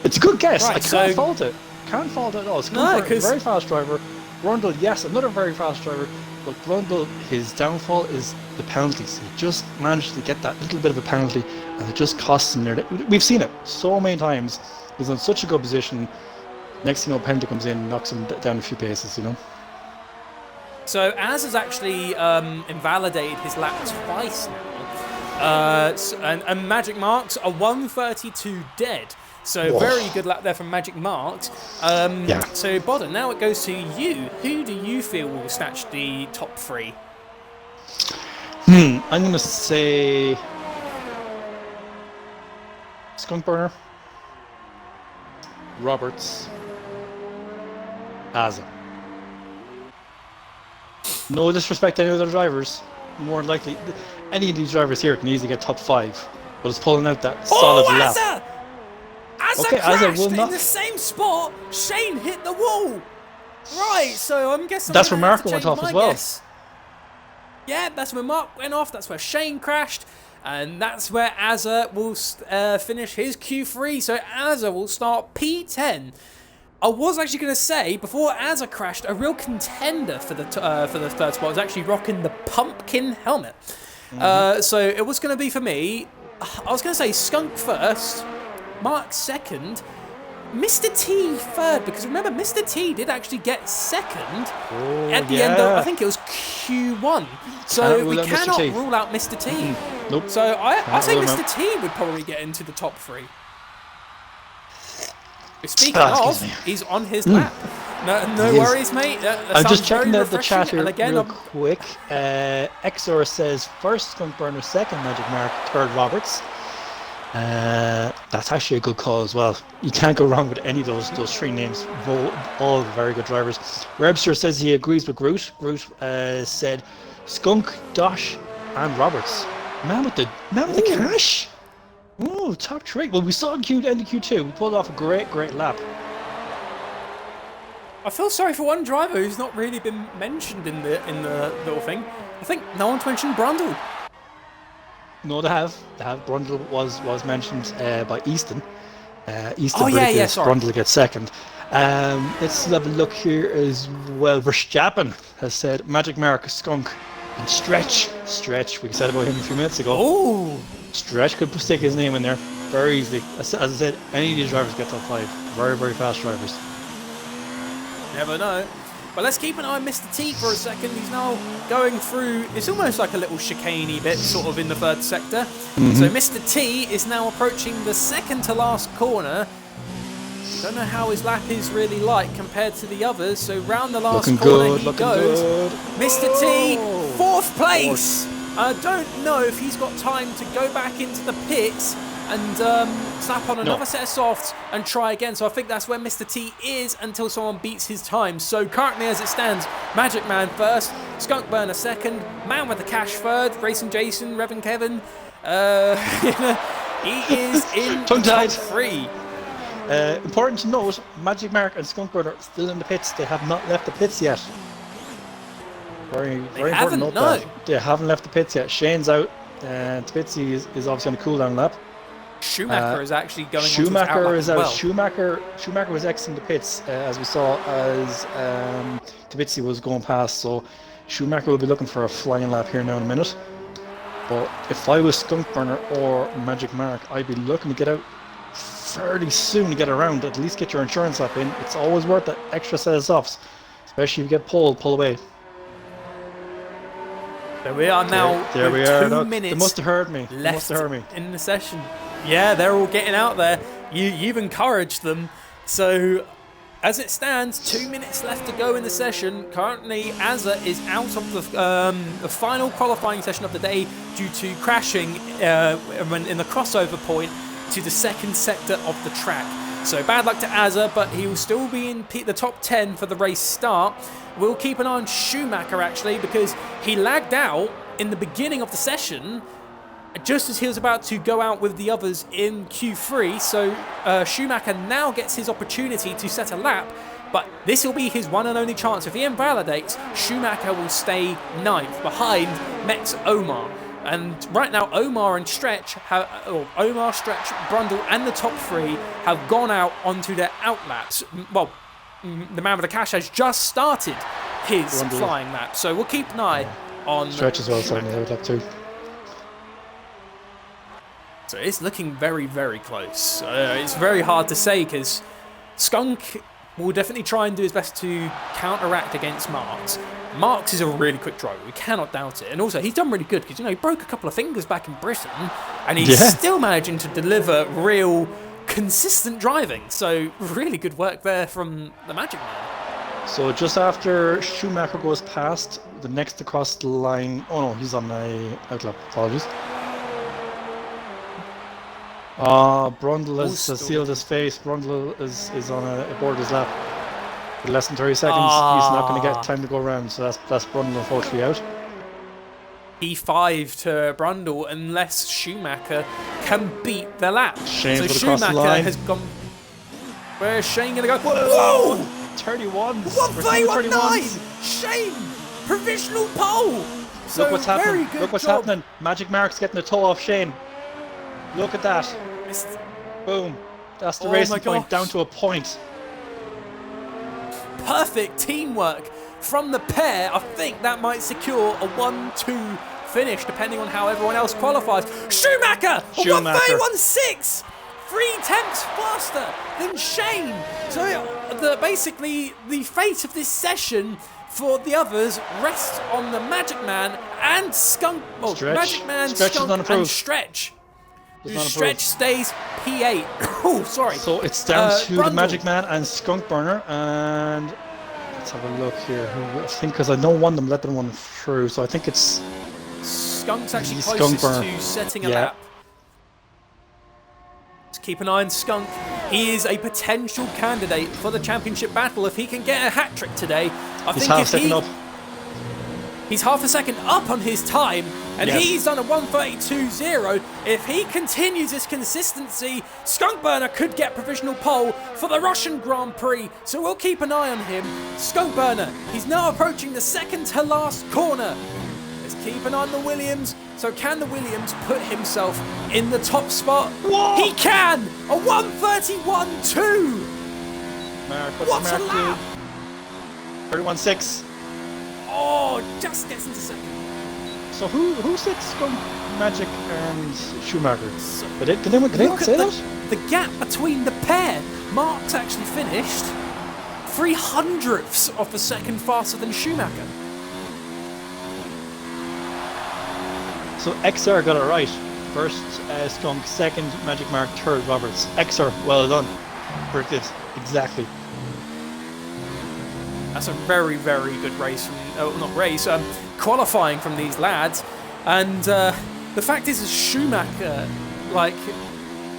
It's a good guess. Right, I can't fault it. Can't fault it at all. Skunkburner, very fast driver. Brundle, yes, another very fast driver. But Brundle, his downfall is the penalties. He just managed to get that little bit of a penalty, and it just costs him there. We've seen it so many times. He's in such a good position. Next thing you know, penalty comes in and knocks him down a few paces, So Az has actually invalidated his lap twice now. And Magic Marks are 1:32 dead. So very good lap there from Magic Marks. So Bodder, now it goes to you. Who do you feel will snatch the top 3? I'm going to say Skunkburner, Roberts, Azza. No disrespect to any other drivers. More than likely, any of these drivers here can easily get top 5. But it's pulling out that solid lap. Azza crashed in the same spot. Shane hit the wall. Right, so I'm guessing that's where Mark went off as well. Guess. Yeah, that's where Mark went off. That's where Shane crashed, and that's where Azza will finish his Q3. So Azza will start P10. I was actually going to say, before Azza crashed, a real contender for the third spot was actually rocking the pumpkin helmet. So it was going to be for me. I was going to say Skunk first, Mark second, Mr. T third, because remember, Mr. T did actually get second at the end of, I think it was Q1. So we cannot rule out Mr. T. Nope. So I say Mr. T would probably get into the top 3. Speaking of, he's on his lap. No worries, mate. I'm just checking the chat here real quick. Exor says first Skunkburner, second Magic Mark, third Roberts. That's actually a good call as well. You can't go wrong with any of those 3 names. All very good drivers. Webster says he agrees with Groot. Groot said Skunk, Dosh, and Roberts. Man with the cash. Oh, top 3. Well, we saw in end of Q2. We pulled off a great lap. I feel sorry for one driver who's not really been mentioned in the little thing. I think no one's mentioned Brundle. No, they have. Brundle was mentioned by Easton. Easton Brundle gets second. Let's have a look here as well. Verstappen has said Magic Mark, Skunk, And Stretch. We said about him a few minutes ago. Oh! Stretch could stick his name in there very easily. As I said, any of these drivers get top 5. Very, very fast drivers. Never know. But let's keep an eye on Mr. T for a second. He's now going through, it's almost like a little chicane-y bit, sort of in the third sector. So Mr. T is now approaching the second to last corner. Don't know how his lap is really like compared to the others. So round the last corner he goes. Good. Mr. T, 4th place. I don't know if he's got time to go back into the pits and slap on another set of softs and try again. So I think that's where Mr. T is until someone beats his time. So currently as it stands, Magic Man first, Skunk Burner second, Man with the Cash third, Racing Jason, Reverend Kevin. He is in the top 3. Important to note, Magic Mark and Skunk Burner are still in the pits. They have not left the pits yet. Very important to note that. They haven't left the pits yet. Shane's out, and Tbitsy is obviously on a cool down lap. Schumacher is actually going Schumacher is out. Well. Schumacher was exiting the pits as we saw as Tbitsy was going past. So Schumacher will be looking for a flying lap here now in a minute. But if I was Skunk Burner or Magic Mark, I'd be looking to get out fairly soon to get around. At least get your insurance lap in. It's always worth that extra set of softs, especially if you get pull away. There we are now. There we are. 2 minutes. They must have heard me. Left in the session. Yeah, they're all getting out there. You've encouraged them. So, as it stands, 2 minutes left to go in the session. Currently, Azza is out of the final qualifying session of the day due to crashing in the crossover point to the second sector of the track. So bad luck to Azza, but he will still be in the top 10 for the race start. We'll keep an eye on Schumacher actually, because he lagged out in the beginning of the session just as he was about to go out with the others in Q3. So Schumacher now gets his opportunity to set a lap, but this will be his one and only chance. If he invalidates, Schumacher will stay 9th behind Mex Omar. And right now, Omar, Stretch, Brundle, and the top 3 have gone out onto their outlaps. Well, the Man with the Cash has just started his flying lap, so we'll keep an eye on Stretch as well, starting the outlap too. So it's looking very, very close. It's very hard to say because Skunk will definitely try and do his best to counteract against Marks. Marks is a really quick driver, we cannot doubt it. And also, he's done really good because, he broke a couple of fingers back in Britain and he's still managing to deliver real, consistent driving. So, really good work there from the Magic Man. So, just after Schumacher goes past, the next across the line... Oh no, he's on a outlap, apologies. Brundle has sealed his face. Brundle is on aboard his lap. With less than 30 seconds, he's not going to get time to go around, so that's Brundle unfortunately out. E5 to Brundle unless Schumacher can beat the lap. Shane's so Schumacher has gone. Where is Shane going to go? Whoa! 31. 1.19. Shane, provisional pole. So look what's happening. Very good Look what's job. happening. Magic Mark's getting the toe off Shane. Look at that. Boom. That's the racing point down to a point. Perfect teamwork from the pair. I think that might secure a 1-2 finish, depending on how everyone else qualifies. Schumacher! 1.31.6! 3 tenths faster than Shane. So basically, the fate of this session for the others rests on the Magic Man and Skunk. Oh, Magic Man, Skunk, and Stretch. Stretch stays P8. Oh, sorry. So it's down to the Magic Man and Skunk Burner, and let's have a look here. I think because I know one of them let them one through, so I think it's Skunk's actually closest to setting a lap. Let's keep an eye on Skunk. He is a potential candidate for the championship battle if he can get a hat trick today. He's half a second up. He's half a second up on his time, and he's done a 1:32.0. If he continues this consistency, Skunk Burner could get provisional pole for the Russian Grand Prix, so we'll keep an eye on him. Skunk Burner, he's now approaching the second to last corner. Let's keep an eye on the Williams. So can the Williams put himself in the top spot? Whoa. He can! A 1:31.2! What's a lap? 31.6. Oh, just gets into second. So who said Skunk, Magic, and Schumacher? Did anyone say that? The gap between the pair. Mark's actually finished 0.03 of a second faster than Schumacher. So XR got it right. First Skunk, second Magic Mark, third Roberts. XR, well done. Predicted exactly. That's a very, very good race. Qualifying from these lads. And the fact is, Schumacher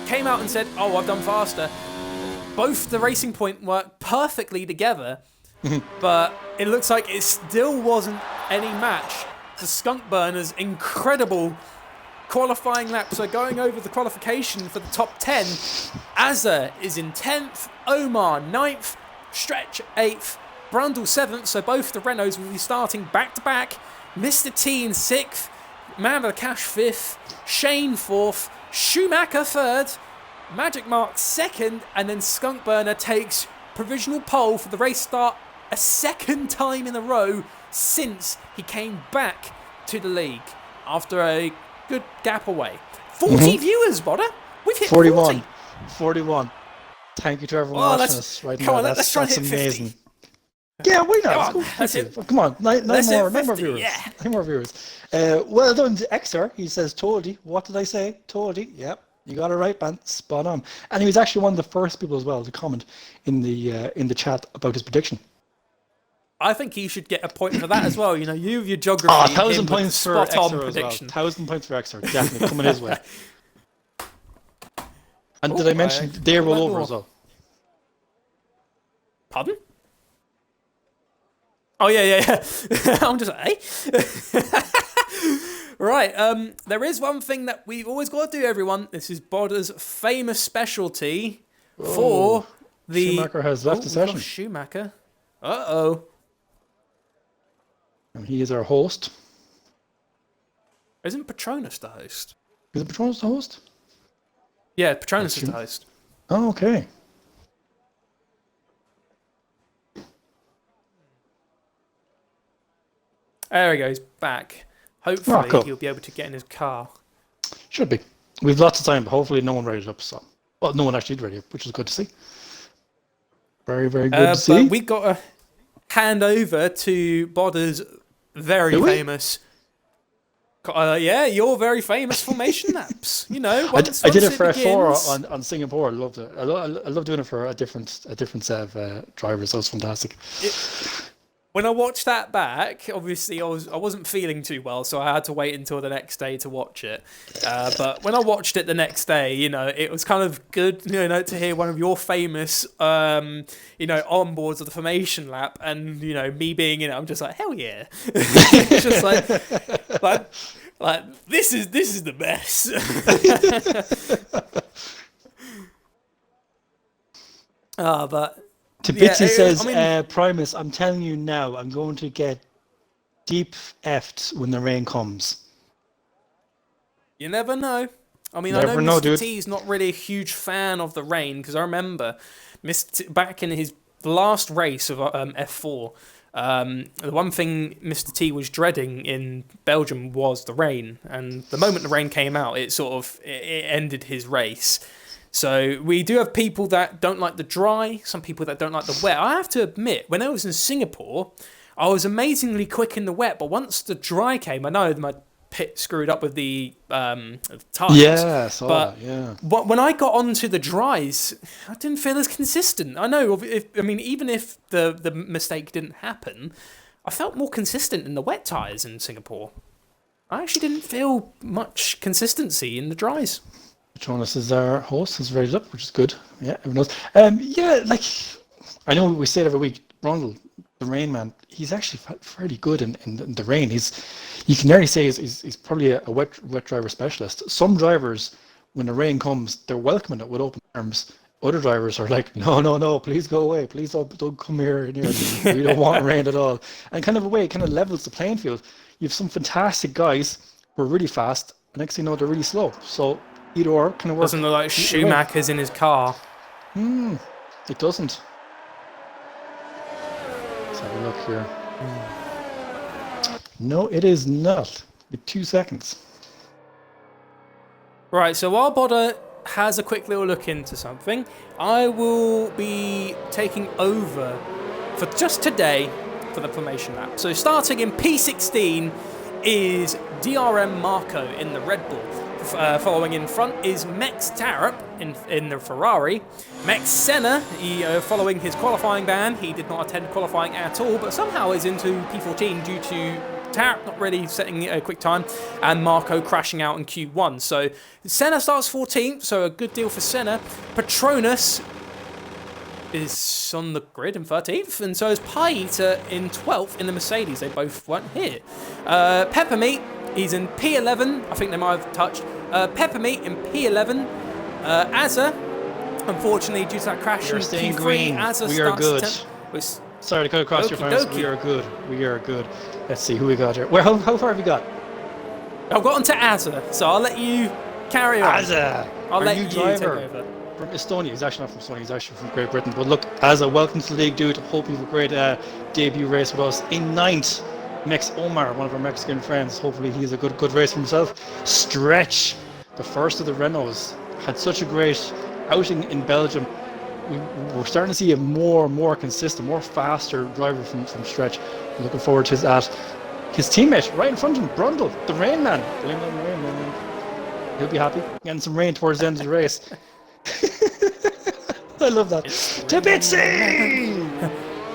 came out and said, "Oh, I've done faster." Both the Racing Point worked perfectly together, but it looks like it still wasn't any match for Skunk Burner's incredible qualifying lap. So going over the qualification for the top 10, Azza is in 10th, Omar 9th, Stretch 8th, Brundle 7th, so both the Renaults will be starting back-to-back. Mr. T in 6th, Man of the Cash 5th, Shane 4th, Schumacher 3rd, Magic Mark 2nd, and then Skunk Burner takes provisional pole for the race start a second time in a row since he came back to the league after a good gap away. 40 viewers, Bodder. We've hit 41. 40. 41. Thank you to everyone watching us right now. Let's try and hit amazing. 50. Yeah, why not? That's it. Come on, nine more viewers. Yeah. 9 more viewers. Well done to XR. He says, "Totally." What did I say? Totally. Yep, you got it right, man. Spot on. And he was actually one of the first people as well to comment in the chat about his prediction. I think he should get a point for that as well. You have your geography. 1,000 points for XR prediction. as well. 1,000 points for XR. Definitely coming his way. And did I mention they roll over as well? Pardon? Oh, yeah. I'm just like, Right, there is one thing that we've always got to do, everyone. This is Bodder's famous specialty for the... Schumacher has left the session. Schumacher. Uh-oh. And he is our host. Isn't Petronas the host? Is it Petronas the host? Yeah, Petronas is the host. Oh, okay. There he goes, back. Hopefully he'll be able to get in his car. Should be. We've lots of time, but hopefully no one read it up. So, well, no one actually did read it up, which is good to see. Very, very good to see. But we got to hand over to Bodder's very famous... your very famous formation laps. I did it for F4 on Singapore. I loved it. I love doing it for a different set of drivers. That was fantastic. When I watched that back, obviously I wasn't feeling too well, so I had to wait until the next day to watch it. But when I watched it the next day, it was kind of good, to hear one of your famous, onboards of the formation lap, and me being in it, I'm just like, hell yeah! It's just like this is the best. But. Bitsy says, Primus, I'm telling you now, I'm going to get deep effed when the rain comes. You never know. I know Mr. T is not really a huge fan of the rain, because I remember back in his last race of F4, the one thing Mr. T was dreading in Belgium was the rain, and the moment the rain came out, it ended his race. So we do have people that don't like the dry, some people that don't like the wet. I have to admit, when I was in Singapore, I was amazingly quick in the wet, but once the dry came, I know my pit screwed up with the tyres. Yeah, I saw that, yeah. But when I got onto the dries, I didn't feel as consistent. I know, even if the mistake didn't happen, I felt more consistent in the wet tyres in Singapore. I actually didn't feel much consistency in the dries. Jonas is our host, has raised up, which is good. Yeah, everyone knows. I know we say it every week, Brundle, the Rain Man, he's actually fairly good in the rain. You can nearly say he's probably a wet driver specialist. Some drivers, when the rain comes, they're welcoming it with open arms. Other drivers are like, no, please go away. Please don't come here. We don't want rain at all. And kind of a way, it kind of levels the playing field. You have some fantastic guys who are really fast, and next thing you know, they're really slow. So either or kind of works. Doesn't look like Schumacher's in his car. It doesn't. Let's have a look here. No, it is not. with 2 seconds. Right, so while Bodder has a quick little look into something, I will be taking over for just today for the formation lap. So starting in P16 is DRM Marco in the Red Bull. Following in front is Max Tarup in the Ferrari. Max Senna, following his qualifying ban, he did not attend qualifying at all, but somehow is into P14 due to Tarup not really setting a quick time, and Marco crashing out in Q1. So Senna starts 14th, so a good deal for Senna. Patronus is on the grid in 13th, and so is Pie Eater in 12th in the Mercedes. They both weren't here. Peppermeat, he's in P11. I think they might have touched. Peppermeat in P11. Azza, unfortunately, due to that crash in staying Q3, green. Azza We are good. Sorry to cut across your friends. We are good. We are good. Let's see who we got here. Well, how far have we got? I've gotten to Azza, so I'll let you carry on. Azza! I'll let you take driver over. From Estonia. He's actually not from Estonia, he's actually from Great Britain. But look, Azza, welcome to the league, dude. Hope you have a great debut race with us. In 9th, Mex Omar, one of our Mexican friends. Hopefully he's a good race for himself. Stretch, the first of the Renaults, had such a great outing in Belgium. We're starting to see a more consistent, more faster driver from Stretch. I'm looking forward to his teammate right in front of him, Brundle, the Rain Man. Blame it on the Rain Man. He'll be happy getting some rain towards the end of the race. I love that. Tabitsi!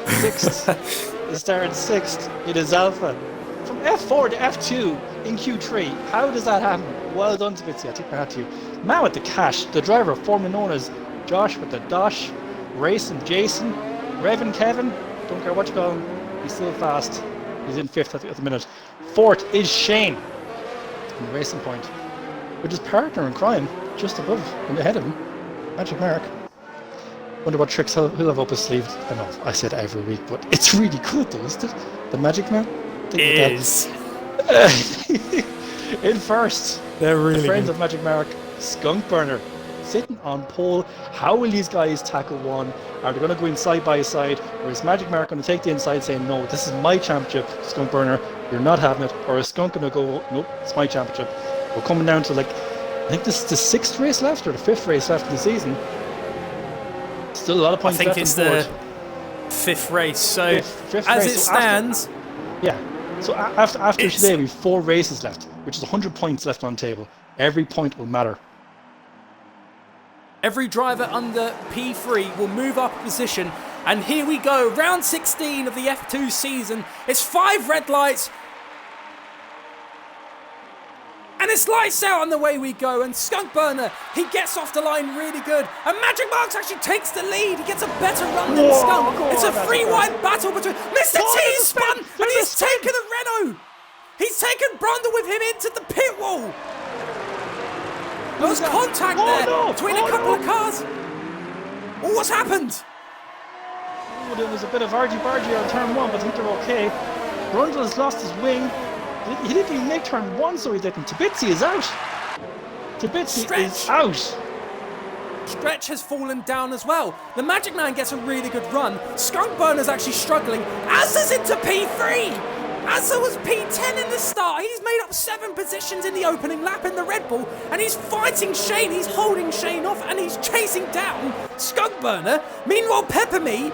6th. He started 6th in his Alpha. From F4 to F2 in Q3. How does that happen? Well done, Tabitsi. I take my hat to you. Man with the cash, the driver formerly known as Josh with the Dosh, Racing Jason, Revan Kevin, don't care what you call him, he's still fast. He's in 5th at the minute. 4th is Shane in the Racing Point, with his partner in crime just above and ahead of him, Magic Mark. Wonder what tricks he'll have up his sleeve. I know I say it every week, but it's really good though, isn't it? The Magic Man? It is. In 1st, They're really the friends good. of Magic Mark, Skunk Burner, sitting on pole. How will these guys tackle one? Are they going to go in side by side, or is Magic Mark going to take the inside saying, no, this is my championship, Skunk Burner, you're not having it, or is Skunk going to go, nope, it's my championship? We're coming down to, like, I think this is the 6th race left, or the 5th race left in the season. Still a lot of points left. I think it's the 5th race, so fifth as race. it So stands... So after today, we have 4 races left, which is 100 points left on the table. Every point will matter. Every driver under P3 will move up a position, and here we go, round 16 of the F2 season. It's 5 red lights, and it's lights out, and the way we go. And Skunk Burner, he gets off the line really good, and Magic Marks actually takes the lead. He gets a better run than Skunk. It's a 3-wide battle between Mr. T spun, and he's taken a Renault. He's taken Brundle with him into the pit wall. There was contact there between a couple of cars. Oh, what's happened? Oh, there was a bit of argy-bargy on turn 1, but I think they're okay. Brundle has lost his wing. He didn't even make turn 1, so he didn't. Tabitsi is out. Tabitsi is out. Stretch has fallen down as well. The Magic Man gets a really good run. Skunk Burner's actually struggling. Azza's into P3. Azza was P10 in the start. He's made up 7 positions in the opening lap in the Red Bull, and he's fighting Shane. He's holding Shane off, and he's chasing down Skunk Burner. Meanwhile, Peppermeat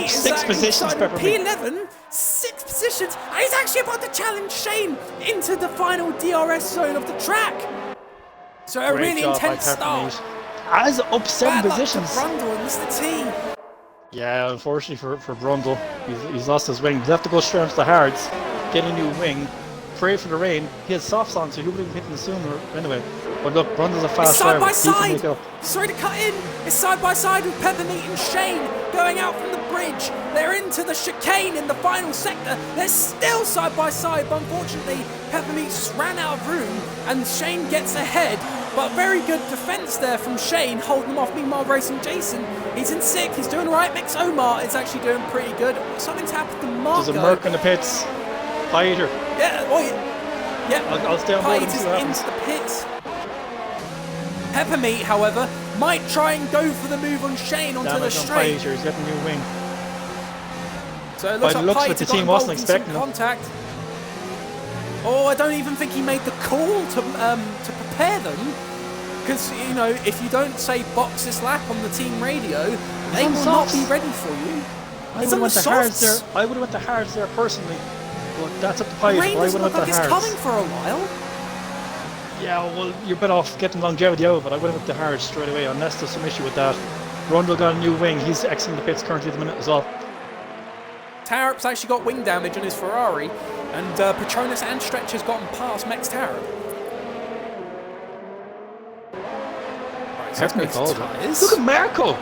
is 6 positions, P11, 6 positions, and he's actually about to challenge Shane into the final DRS zone of the track. So a really intense start. Azza up 7 Bad positions. luck to Brundle and Mr. T. Yeah, unfortunately for Brundle, he's lost his wing. He'll have to go straight onto the hards, get a new wing, pray for the rain. He has softs on, so he wouldn't have hit the sooner anyway. But look, Brundle's a fast driver. It's side by side. Sorry to cut in. It's side by side with Peppermeat and Shane going out from the bridge. They're into the chicane in the final sector. They're still side by side, but unfortunately, Peppermeat just ran out of room, and Shane gets ahead. But very good defense there from Shane, holding him off. Meanwhile, Racing Jason, he's in 6th. He's doing all right. Mix Omar is actually doing pretty good. Something's happened to Marco. There's a Merc in the pits. Pieter. Yeah, I'll stay on board and see what happens. into the pits. Peppermeat, however, might try and go for the move on Shane onto the straight. Pieter, he's getting a new wing. So it looks By the like looks of it, the team wasn't expecting him. contact. Oh, I don't even think he made the call to prepare them. Because, you know, if you don't say box this lap on the team radio, they will not be ready for you. I would have went the hards there personally. But that's up to Piet. Rain doesn't look like it's coming for a while. Yeah, well, you're better off getting longevity out, but I would have went the hards straight away, unless there's some issue with that. Rundle got a new wing. He's exiting the pits currently at the minute as well. Tarap's actually got wing damage on his Ferrari, and Petronas and Stretch has gotten past Max Tarap. Look at Marco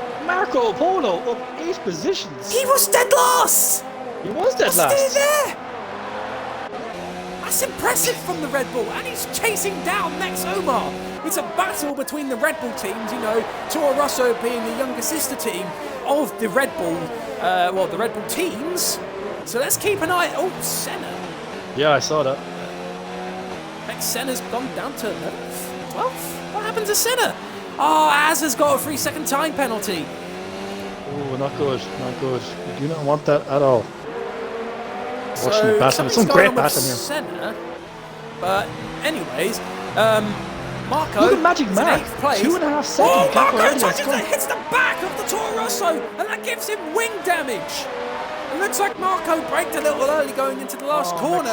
Polo up 8 positions. He was dead last. He was dead last. Stay there. That's impressive from the Red Bull, and he's chasing down Max Omar. It's a battle between the Red Bull teams, you know, Toro Rosso being the younger sister team of the Red Bull, the Red Bull teams. So let's keep an eye. Oh, Senna. Yeah, I saw that. Max Senna's gone down to 11th, 12th. What happened to Senna? Oh, Az has got a 3-second time penalty. Oh, not good, not good. You do not want that at all. So Watching some great battling here. Senna, but anyways, Marco. Look at Magic Mark, 2.5 seconds. Oh, Marco touches it, hits the back of the Toro Rosso, and that gives him wing damage. It looks like Marco braked a little early going into the last corner.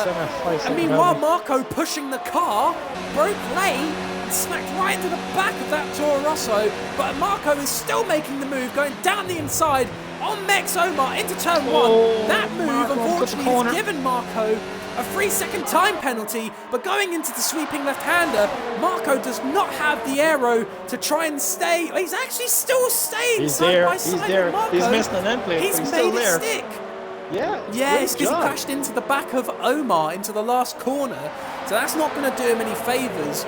And meanwhile, Marco pushing the car, broke lane, and smacked right into the back of that Toro Rosso. But Marco is still making the move, going down the inside on Max Omar into turn 1. That move, unfortunately, has given Marco a 3-second time penalty, but going into the sweeping left-hander, Marco does not have the aero to try and stay. He's actually still staying side by side with Marco. He's missing an end plate, He's but made still there. it stick. Yeah, it's because he crashed into the back of Omar into the last corner, so that's not going to do him any favours.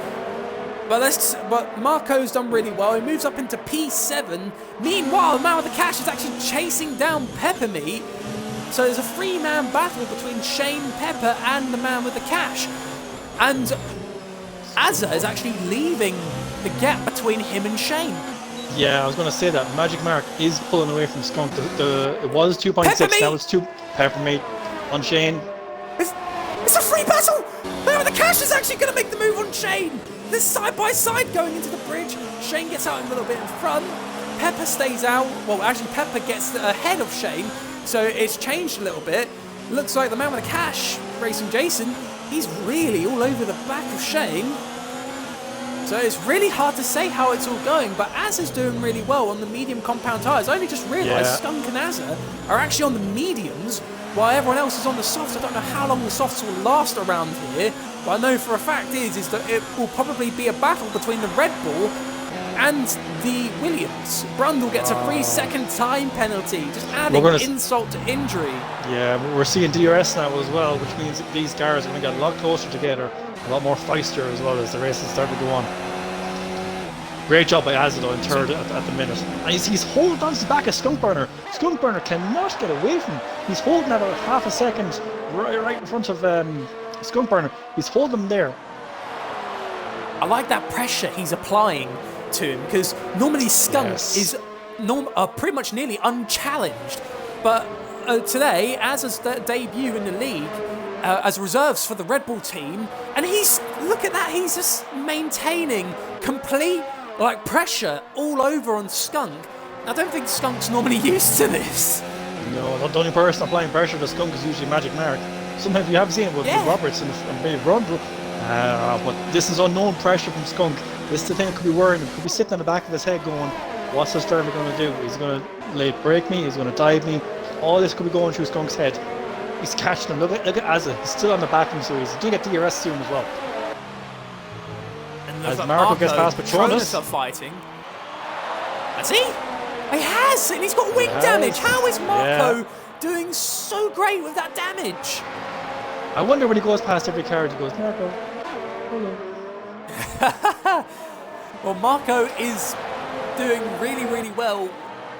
But Marco's done really well. He moves up into P7. Meanwhile, the man with the cash is actually chasing down Peppermeat. So there's a 3-man battle between Shane Pepper and the man with the cash. And Azza is actually leaving the gap between him and Shane. Yeah, I was going to say that. Magic Mark is pulling away from Skunk. It was 2.6, now it's 2. Peppermeat on Shane. It's a free battle! The man with the cash is actually going to make the move on Shane. This side by side going into the bridge. Shane gets out a little bit in front. Pepper stays out. Well, actually, Pepper gets ahead of Shane. So it's changed a little bit. Looks like the man with the cash, Racing Jason, he's really all over the back of Shane. So it's really hard to say how it's all going, but Az is doing really well on the medium compound tyres. I only just realised Skunk and Azza are actually on the mediums, while everyone else is on the softs. I don't know how long the softs will last around here, but I know for a fact is that it will probably be a battle between the Red Bull and the Williams. Brundle gets a 3-second time penalty, just adding insult to injury. Yeah, we're seeing DRS now as well, which means that these cars are going to get a lot closer together, a lot more feistier as well as the races start to go on. Great job by Azza in third at the minute. And he's holding on to the back of Skunkburner. Skunkburner cannot get away from him. He's holding at about half a second right in front of Skunkburner. He's holding him there. I like that pressure he's applying to him, because normally Skunk is pretty much nearly unchallenged, but today, as his debut in the league as reserves for the Red Bull team, and look at that, he's just maintaining complete pressure all over on Skunk. I don't think Skunk's normally used to this. No, the only person applying pressure to Skunk is usually Magic Mark. Sometimes you have seen it with Roberts and maybe Brundle, but this is unknown pressure from Skunk. This is the thing that could be worrying him. Could be sitting in the back of his head going, what's this driver going to do? He's going to late break me, he's going to dive me. All this could be going through Skunk's head. He's catching him. Look at Azza. He's still on the back of him, so he's going to get DRS soon as well. And as Marco gets past Petronas are fighting. Has he? He has, and he's got wing damage. How is Marco doing so great with that damage? I wonder when he goes past every car, he goes, Marco, hello. Well, Marco is doing really, really well,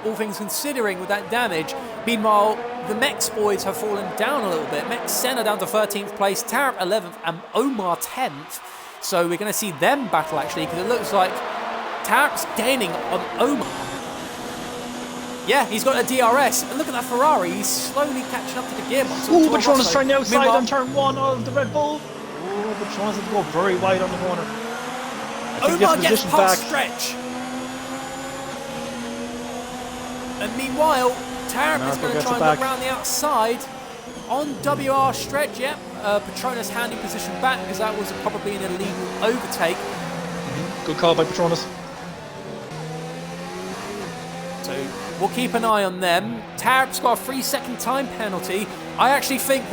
all things considering, with that damage. Meanwhile, the Mex boys have fallen down a little bit. Mex Senna down to 13th place, Tarap 11th, and Omar 10th. So we're going to see them battle, actually, because it looks like Tarap's gaining on Omar. Yeah, he's got a DRS. And look at that Ferrari. He's slowly catching up to the gearbox. Ooh, Petronas trying the outside on turn 1 of the Red Bull. but she wants it to go very wide on the corner. Omar gets past Stretch. And meanwhile, Tarek is going to try and look around the outside on WR Stretch. Yep, Petronas handing position back because that was probably an illegal overtake. Good call by Petronas. So we'll keep an eye on them. Tarek's got a 3-second time penalty. I actually think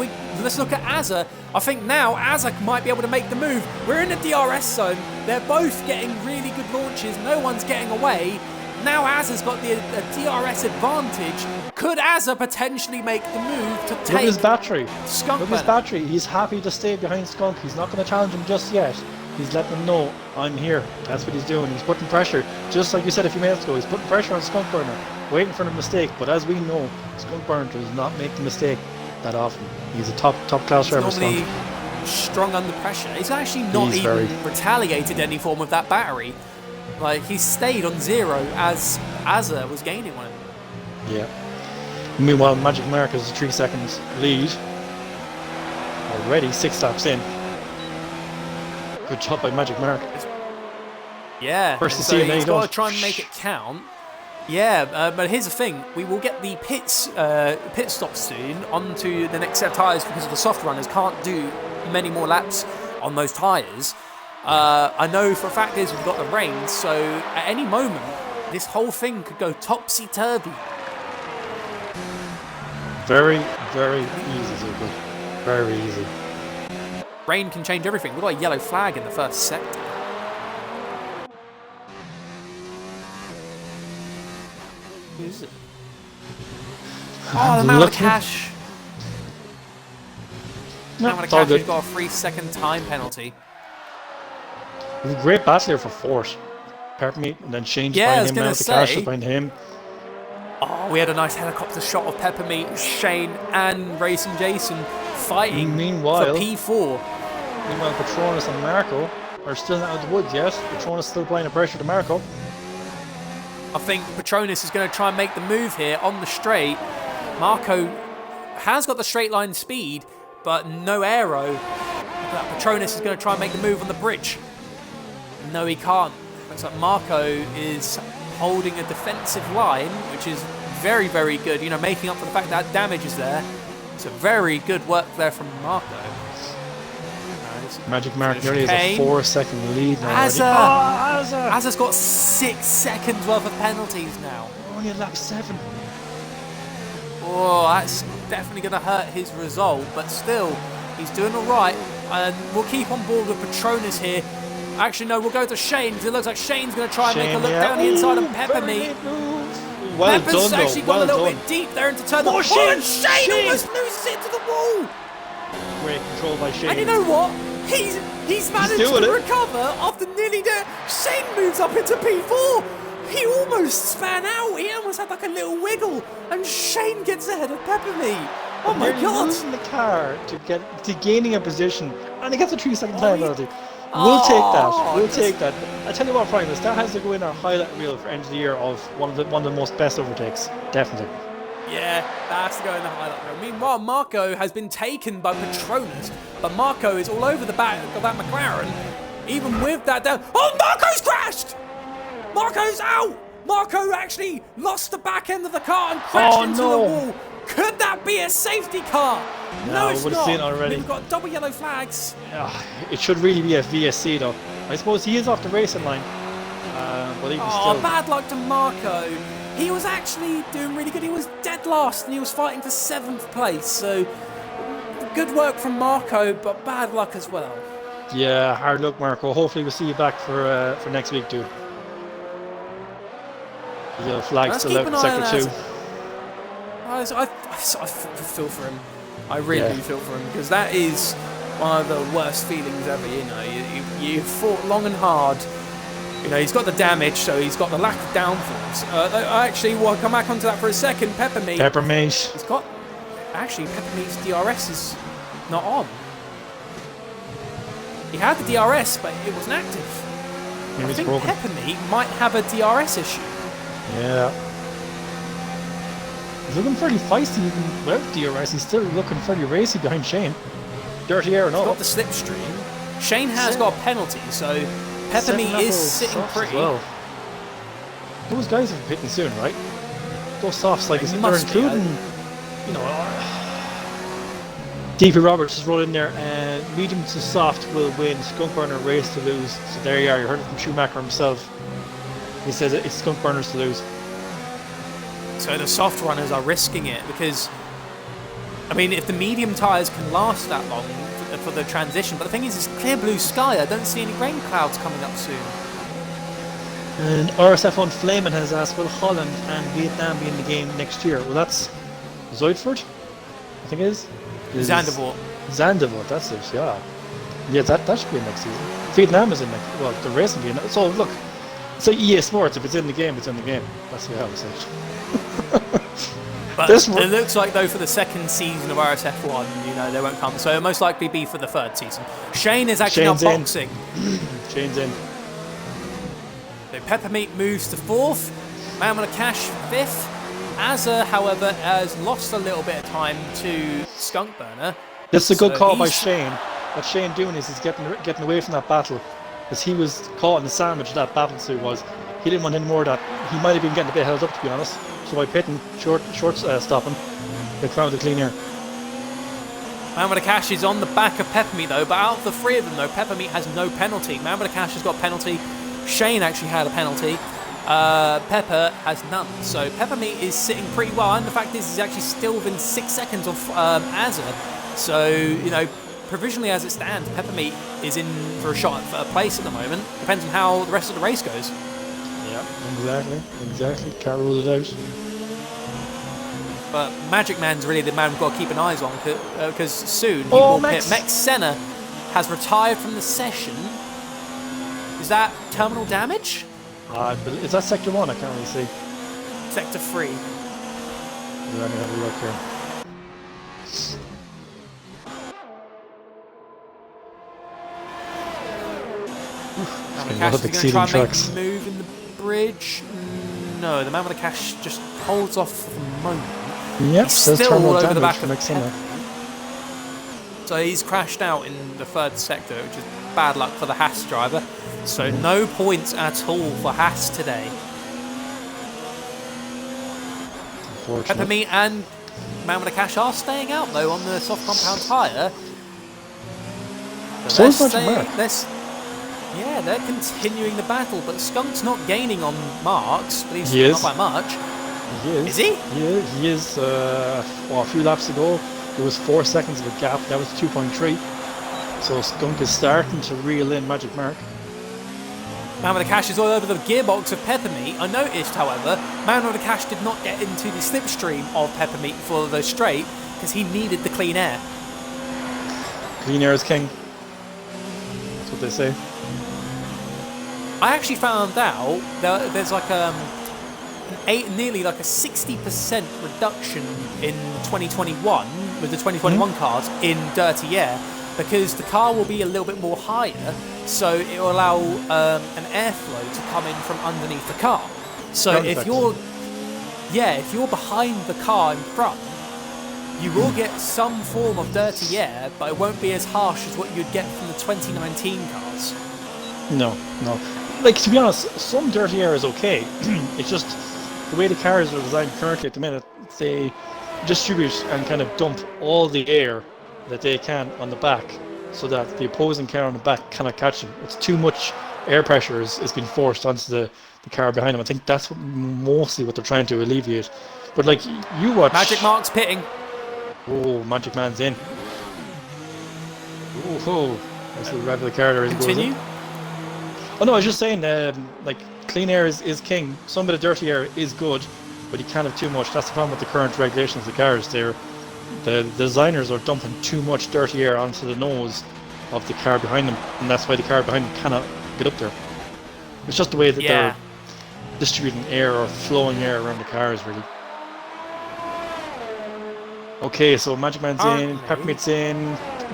let's look at Azza. I think now Azza might be able to make the move. We're in the DRS zone. They're both getting really good launches. No one's getting away. Now Azza's got the DRS advantage. Could Azza potentially make the move to take Look at his battery. Skunk? Look at his battery. He's happy to stay behind Skunk. He's not going to challenge him just yet. He's letting them know, I'm here. That's what he's doing. He's putting pressure. Just like you said a few minutes ago, he's putting pressure on Skunk Burner, waiting for the mistake. But as we know, Skunk Burner does not make the mistake that often. He's a top class driver. Normally strong under pressure. He's actually not even retaliated any form of that battery. Like, he stayed on 0 as Azza was gaining on him. Yeah. Meanwhile, Magic Mark has a 3 seconds lead. Already 6 laps in. Good job by Magic Mark. Yeah. First to so see he's got to try and make it count. Yeah, but here's the thing. We will get the pit stop soon onto the next set of tyres because the soft runners can't do many more laps on those tyres. I know for a fact we've got the rain, so at any moment this whole thing could go topsy-turvy. Very, very easy, Zuko. Very easy. Rain can change everything. We've got a yellow flag in the first sector. Who is it? Oh, the man with the cash. The man with the cash who's got a 3-second time penalty. Great battle here for fourth. Peppermeat, and then Shane behind him, man with the cash behind him. Oh, we had a nice helicopter shot of Peppermeat, Shane, and Racing Jason fighting for P4. Meanwhile, Petronas and Marco are still not out of the woods yet. Petronas still applying the pressure to Marco. I think Petronas is going to try and make the move here on the straight. Marco has got the straight line speed, but no aero. Petronas is going to try and make the move on the bridge. No, he can't. Looks like Marco is holding a defensive line, which is very, very good. You know, making up for the fact that damage is there. So very good work there from Marco. Magic Mark nearly has a 4-second lead now. Azza's got 6 seconds worth of penalties now. Only at lap 7. Oh, that's definitely going to hurt his result, but still, he's doing all right. And we'll keep on board with Petronas here. Actually, no, we'll go to Shane, because it looks like Shane's going to try and make a look down the inside on Peppermeat. Pepper's actually got a little bit deep there into turn. And Shane almost loses it to the wall. Great control by Shane. And you know what? He's managed to recover after nearly there. Shane moves up into P4. He almost span out. He almost had like a little wiggle. And Shane gets ahead of Peppermeat. Oh my God. Losing the car to gaining a position. And he gets a 3-second time penalty. We'll take that. We'll take that. I tell you what, Primus, that has to go in our highlight reel for end of the year of one of the most best overtakes. Definitely. Yeah, that has to go in the highlight reel. Meanwhile, Marco has been taken by Petronas, but Marco is all over the back of that McLaren. Even with that down. Oh, Marco's crashed! Marco's out! Marco actually lost the back end of the car and crashed into the wall. Could that be a safety car? No, it's not. Seen it already. We've got double yellow flags. It should really be a VSC though. I suppose he is off the racing line. But even still. Bad luck to Marco. He was actually doing really good. He was dead last and he was fighting for 7th place. So good work from Marco, but bad luck as well. Yeah, hard luck, Marco. Hopefully we'll see you back for next week, dude. Yellow flag still out in sector 2. I feel for him. I really do feel for him because that is one of the worst feelings ever. You know, you fought long and hard. You know, he's got the damage, so he's got the lack of downforce. Actually, we'll come back onto that for a second. Peppermeat. He's got. Actually, Peppermeat's DRS is not on. He had the DRS, but it wasn't active. Maybe I think Peppermeat might have a DRS issue. Yeah. He's looking fairly feisty even without DRS. He's still looking fairly racy behind Shane. Dirty air and all. He's got the slipstream. Shane has got a penalty, so Pepper Meat is sitting pretty. Well. Those guys are hitting soon, right? Those softs, like, they're including, you know, DP Roberts has rolled in there, and medium to soft will win. Skunk Burner race to lose. So there you are. You heard it from Schumacher himself. He says it's Skunk Burners to lose. So the soft runners are risking it because, I mean, if the medium tyres can last that long for the transition, but the thing is, it's clear blue sky. I don't see any rain clouds coming up soon. And RSF1 Flamen has asked, will Holland and Vietnam be in the game next year? Well, that's Zuidvoort, I think it is. Zandvoort. Zandvoort, that's it, yeah. Yeah, that should be in next season. Vietnam is in next, well, the race will be in. So look, say EA Sports, if it's in the game, it's in the game. That's how I say it. But it looks like, though, for the second season of RSF1, you know, they won't come. So it'll most likely be for the third season. Shane is actually now boxing. Shane's in. So Pepper Meat moves to 4th. Man with a Cash 5th. Azza, however, has lost a little bit of time to Skunk Burner. This is a good call by Shane. What Shane doing is he's getting away from that battle, because he was caught in the sandwich that battle suit was. He didn't want any more of that. He might have been getting a bit held up, to be honest. So by pitting, short stopping, they found the clean air. Man with a Cash is on the back of Pepper Meat, though, but out of the 3 of them, though, Pepper Meat has no penalty. Man with a Cash has got a penalty. Shane actually had a penalty. Pepper has none. So Pepper Meat is sitting pretty well, and the fact is he's actually still within 6 seconds of Azza. So, you know, provisionally as it stands, Pepper Meat is in for a shot at a place at the moment. Depends on how the rest of the race goes. Yeah, exactly. Can't rule it out. But Magic Man's really the man we've got to keep an eye on, because soon he will pit. Mex Senna has retired from the session. Is that terminal damage? Is that Sector 1? I can't really see. Sector 3. Let me have a look here. Cash is going to try and make a move in the bridge. No, the man with the Cash just holds off for the moment. Yep, he's still all over the back of Mex Senna. So he's crashed out in the 3rd sector, which is bad luck for the Haas driver. So no points at all for Haas today. Pepper Meat and Man with a Cash are staying out, though, on the soft compound tyre. So they're continuing the battle, but Skunk's not gaining on marks, at least not by much. He is. Is he? He is. A few laps ago, there was 4 seconds of a gap. That was 2.3. So Skunk is starting to reel in Magic Mark. Man with a Cash is all over the gearbox of Pepper Meat. I noticed, however, Man with a Cash did not get into the slipstream of Pepper Meat for the straight because he needed the clean air. Clean air is king. That's what they say. I actually found out that there's like nearly like a 60% reduction in 2021 with the 2021 cars in dirty air, because the car will be a little bit more higher, so it will allow an airflow to come in from underneath the car. So if you're behind the car in front, you will get some form of dirty air, but it won't be as harsh as what you'd get from the 2019 cars. No. Like, to be honest, some dirty air is okay. It's just the way the cars are designed currently at the minute, they distribute and kind of dump all the air that they can on the back, so that the opposing car on the back cannot catch them. It's too much air pressure is being forced onto the car behind them. I think that's mostly what they're trying to alleviate. But like, you watch... Magic Mark's pitting. Oh, Magic Man's in. Oh, that's the rev of the car there. Continue. Oh no, I was just saying, like, clean air is king. Some bit of dirty air is good, but you can't have too much. That's the problem with the current regulations of the cars. The designers are dumping too much dirty air onto the nose of the car behind them, and that's why the car behind them cannot get up there. It's just the way that they're distributing air or flowing air around the cars, really. Okay, so Magic Man's in, Pepper Meat's in,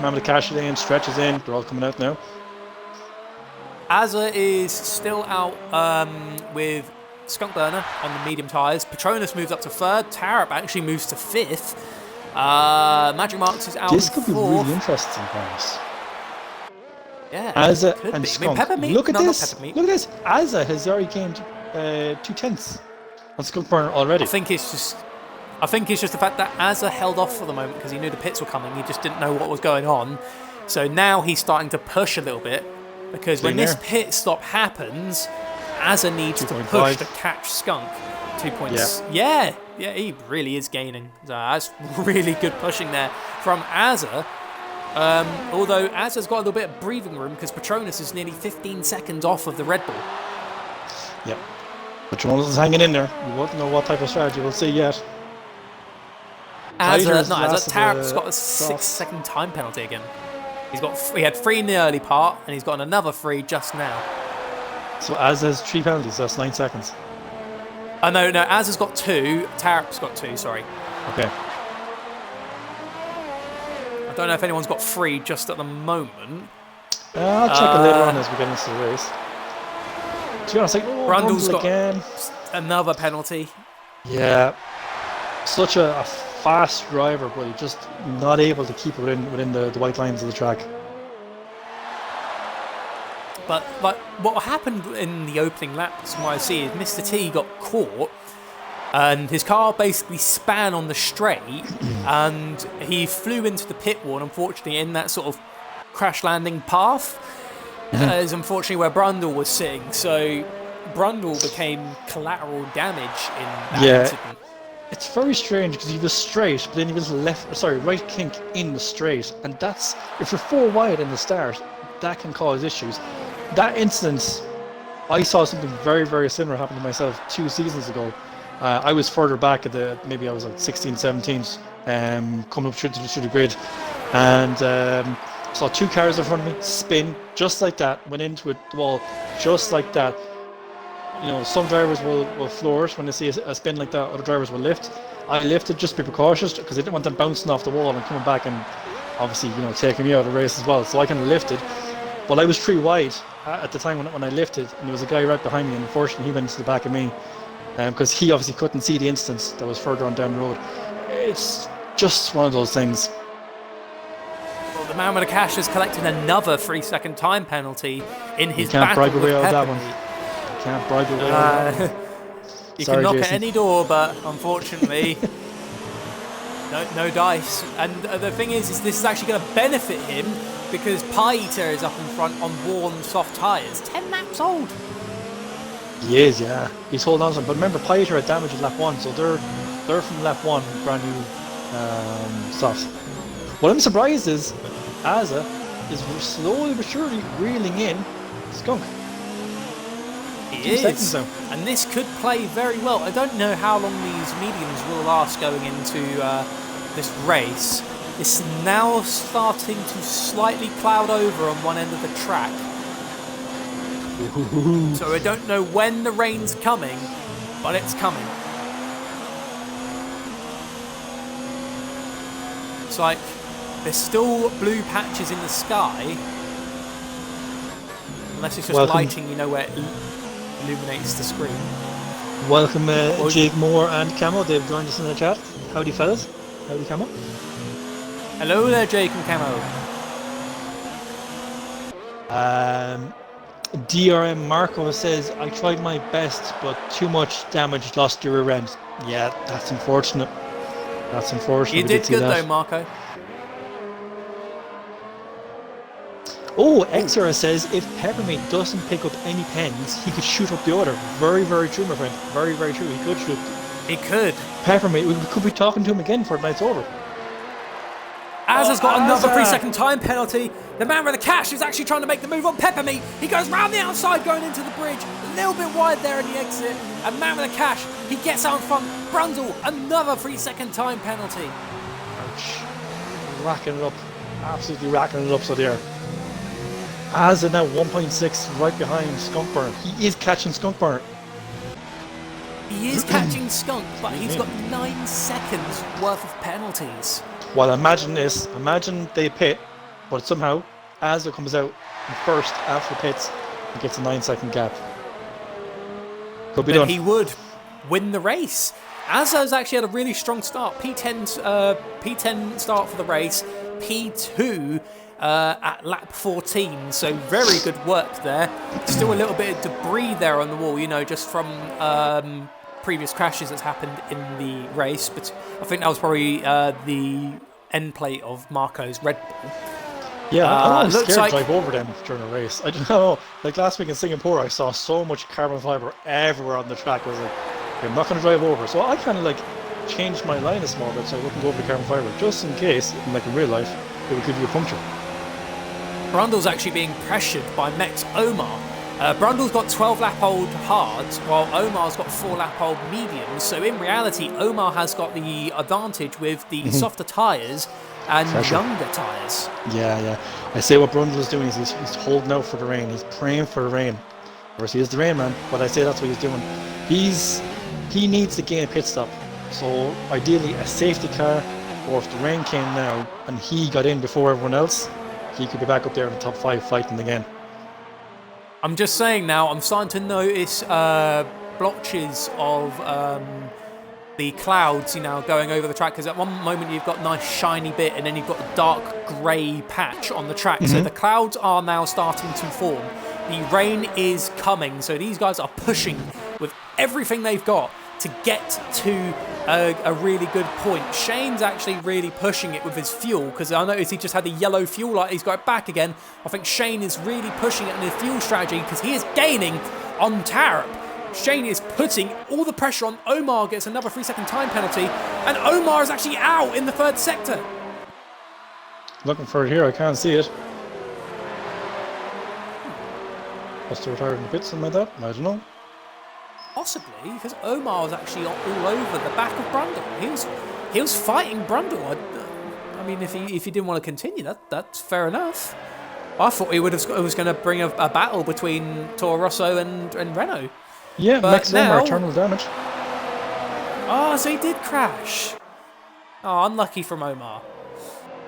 Man with the Cash is in, Stretch is in. They're all coming out now. Azza is still out with Skunk Burner on the medium tyres. Patronus moves up to 3rd. Tarap actually moves to 5th. Magic Marks is out. This could be really interesting, guys. Yeah, Azza could and be. Skunk. I mean, Peppermeat. Look at no, this. Not Peppermeat. Look at this. Azza has already gained 2/10 on Skunk Burner already. I think it's just the fact that Azza held off for the moment because he knew the pits were coming. He just didn't know what was going on. So now he's starting to push a little bit because when this pit stop happens, Azza needs to push to catch Skunk. 2 points. Yeah, he really is gaining. So that's really good pushing there from Azza. Although Azza's got a little bit of breathing room because Patronus is nearly 15 seconds off of the Red Bull. Yep. Patronus is hanging in there. You won't know what type of strategy we'll see yet. Tarap's got a 6-second time penalty again. He had 3 in the early part, and he's got another 3 just now. So Az has 3 penalties, so that's 9 seconds. No, Az has got 2, Tarap's got 2, sorry. Okay. I don't know if anyone's got 3 just at the moment. I'll check it later on as we get into the race. To be honest, Brundle's got again. Another penalty. Yeah. Such a fast driver, but he's just not able to keep it within the white lines of the track. But what happened in the opening laps, from what I see, is Mr. T got caught and his car basically span on the straight and he flew into the pit wall, and unfortunately in that sort of crash landing path is unfortunately where Brundle was sitting. So Brundle became collateral damage in that incident. It's very strange because he was straight, but then he was right kink in the straight, and that's, if you're 4 wide in the start, that can cause issues. That incident, I saw something very, very similar happen to myself 2 seasons ago. I was further back maybe I was like 16, 17, coming up through the grid, and saw 2 cars in front of me spin just like that, went into the wall just like that. You know, some drivers will flourish when they see a spin like that, other drivers will lift. I lifted just to be precautious because I didn't want them bouncing off the wall and coming back and obviously, taking me out of the race as well. So I kind of lifted. But I was 3 wide at the time when I lifted, and there was a guy right behind me, and unfortunately he went into the back of me because he obviously couldn't see the instance that was further on down the road. It's just one of those things. Well, the man with the cash has collected another 3-second time penalty in his battle. You can't bribe your way out of that one. Can't bribe your way out of that one. You Sorry, can knock Jason. at any door, but unfortunately, no dice. And the thing is this is actually going to benefit him because Pie Eater is up in front on worn soft tyres. 10 laps old. He is, yeah. He's holding on to them. But remember, Pie Eater had damage at lap 1, so they're from lap 1, brand new softs. What I'm surprised is Azza is slowly but surely reeling in Skunk. He is, and this could play very well. I don't know how long these mediums will last going into this race. It's now starting to slightly cloud over on one end of the track. So I don't know when the rain's coming, but it's coming. It's like there's still blue patches in the sky, unless it's just lighting, where it illuminates the screen. Welcome Jake Moore and Camo. They've joined us in the chat. Howdy fellas. Howdy Camo. Hello there, Jake and Camo. DRM Marco says, I tried my best, but too much damage, lost your rear end. Yeah, that's unfortunate. That's unfortunate. You did good though, Marco. Oh, Exera says, if Peppermeat doesn't pick up any pens, he could shoot up the order. Very, very true, my friend. Very, very true. He could shoot. He could. Peppermeat, we could be talking to him again for the night's over. Azza's got another 3-second time penalty. The man with the cash is actually trying to make the move on Peppermeat. He goes round the outside going into the bridge. A little bit wide there in the exit. And man with the cash, he gets out in front. Brundle, another 3-second time penalty. Ouch. Racking it up. Absolutely racking it up so there. Azza now 1.6 right behind Skunkburner. He is catching Skunkburner. He is catching Skunk, but he's got 9 seconds worth of penalties. Well, imagine this. Imagine they pit, but somehow Azza comes out in first after pits and gets a 9-second gap. Could be done. He would win the race. Azza's actually had a really strong start. P10 start for the race. P2 at lap 14, so very good work there. Still a little bit of debris there on the wall, just from previous crashes that's happened in the race, but I think that was probably the end plate of Marco's Red Bull. Yeah, I'm scared to like... drive over them during a race. I don't know. Like last week in Singapore, I saw so much carbon fiber everywhere on the track. I was like, I'm not going to drive over. So I kind of like changed my line a small bit so I wouldn't go over the carbon fiber, just in case, like in real life, it would give you a puncture. Brundle's actually being pressured by Mech's Omar. Brundle's got 12-lap-old hards, while Omar's got 4-lap-old mediums. So in reality, Omar has got the advantage with the softer tyres and younger tyres. Yeah. I say what Brundle is doing is he's holding out for the rain. He's praying for the rain. Of course, he is the rain man, but I say that's what he's doing. He needs to gain a pit stop. So ideally, a safety car, or if the rain came now and he got in before everyone else, he could be back up there in the top 5 fighting again. I'm just saying now, I'm starting to notice blotches of the clouds, going over the track. Because at one moment you've got a nice shiny bit, and then you've got a dark grey patch on the track. So the clouds are now starting to form. The rain is coming. So these guys are pushing with everything they've got to get to a really good point. Shane's actually really pushing it with his fuel, because I noticed he just had the yellow fuel light. He's got it back again. I think Shane is really pushing it in his fuel strategy, because he is gaining on Tarap. Shane is putting all the pressure on. Omar gets another 3-second time penalty, and Omar is actually out in the 3rd sector. Looking for it here, I can't see it. Must have retired in the pits, something like that. I don't know. Possibly, because Omar was actually all over the back of Brundle. He was fighting Brundle. I mean, if he didn't want to continue, that's fair enough. I thought he was going to bring a battle between Toro Rosso and Renault. Yeah, but Max now, Omar, terminal damage. Oh, so he did crash. Oh, unlucky from Omar.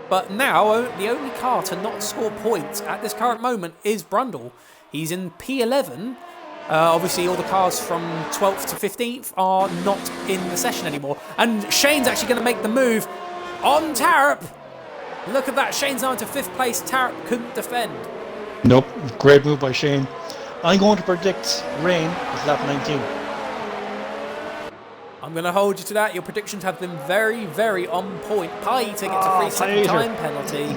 But now, the only car to not score points at this current moment is Brundle. He's in P11. Obviously, all the cars from 12th to 15th are not in the session anymore. And Shane's actually going to make the move on Tarap. Look at that. Shane's now into 5th place. Tarap couldn't defend. Nope. Great move by Shane. I'm going to predict rain at lap 19. I'm going to hold you to that. Your predictions have been very, very on point. Paita gets a 3-second time penalty.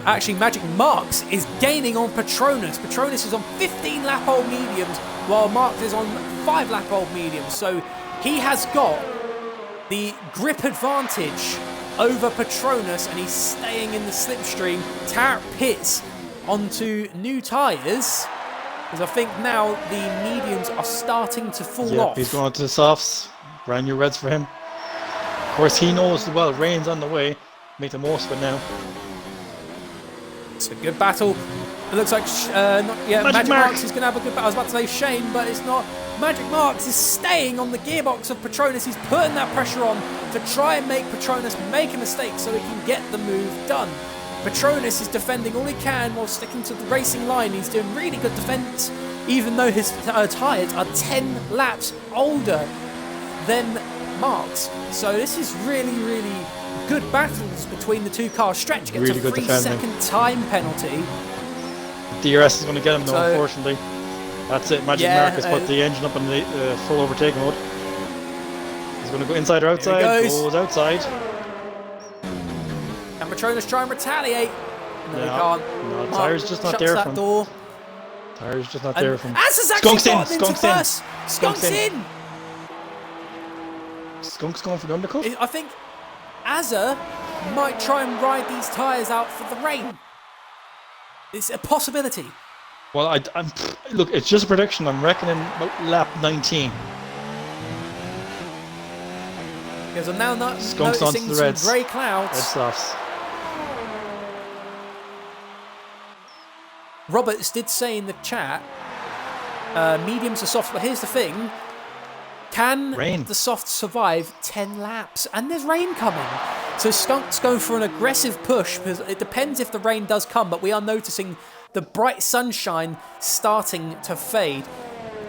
Actually, Magic Marks is gaining on Petronas. Petronas is on 15-lap-old mediums, while Marks is on 5-lap-old mediums. So he has got the grip advantage over Petronas, and he's staying in the slipstream. Tarap pits onto new tyres, because I think now the mediums are starting to fall off. He's going to the softs. Brand new reds for him. Of course, he knows well rain's on the way. Make the most of it now. It's a good battle. It looks like Magic Marks is going to have a good battle. I was about to say Shane, but it's not. Magic Marks is staying on the gearbox of Petronas. He's putting that pressure on to try and make Petronas make a mistake so he can get the move done. Petronas is defending all he can while sticking to the racing line. He's doing really good defence, even though his tyres are 10 laps older than Marks. So this is really, really good battles between the two cars. Stretch gets really a 3-second time penalty. DRS is going to get him though, unfortunately. That's it. Magic Mark has put the engine up in the full overtake mode. He's going to go inside or outside. Goes outside. Can Petronas try and retaliate? No, he can't. No, tyre's just not there for him. Tyre's just not there for him. As actually gotten into first. Skunk's in. Skunk's going for the undercut. I think Azza might try and ride these tyres out for the rain. It's a possibility. Well, I'm look, it's just a prediction. I'm reckoning about lap 19. Because I'm now noticing some grey clouds. Red softs. Roberts did say in the chat, mediums are soft, but here's the thing. Can the softs survive 10 laps? And there's rain coming. So Skunk's going for an aggressive push, because it depends if the rain does come, but we are noticing the bright sunshine starting to fade.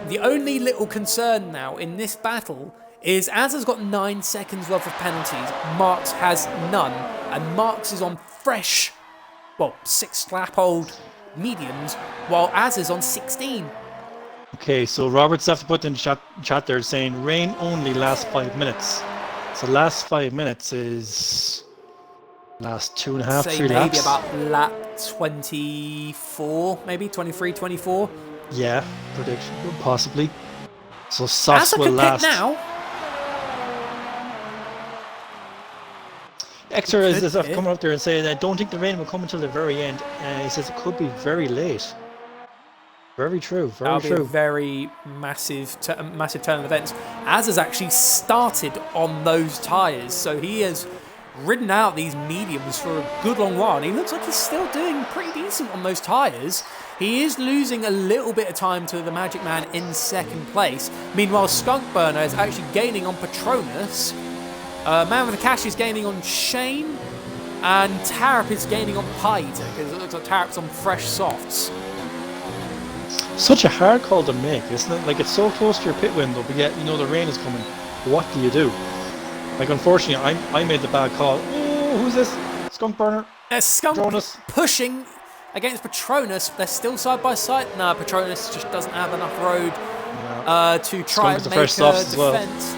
The only little concern now in this battle is Azza's got 9 seconds worth of penalties. Marks has none. And Marks is on fresh 6-lap-old mediums, while Az is on 16. Okay, so Roberts have to put in the chat there saying rain only lasts 5 minutes. So last 5 minutes is last 2.5, 3 maybe laps. about lap 24, maybe 23, 24. Yeah, prediction possibly. So Sus will last. Now. Extra is coming up there and saying, I don't think the rain will come until the very end. He says it could be very late. Very true, very true. Be a very massive turn of events. Az has actually started on those tyres, so he has ridden out these mediums for a good long while, and he looks like he's still doing pretty decent on those tyres. He is losing a little bit of time to the Magic Man in second place. Meanwhile, Skunk Burner is actually gaining on Patronus. Man with the Cash is gaining on Shane, and Tarap is gaining on Pite, because it looks like Tarap's on fresh softs. Such a hard call to make, isn't it? Like, it's so close to your pit window, but yet you know the rain is coming. What do you do? Like, unfortunately, I made the bad call. Oh, who's this? Skunk Burner? Skunk Patronus pushing against Patronus. They're still side by side. No, Patronus just doesn't have enough road to try and make a defence.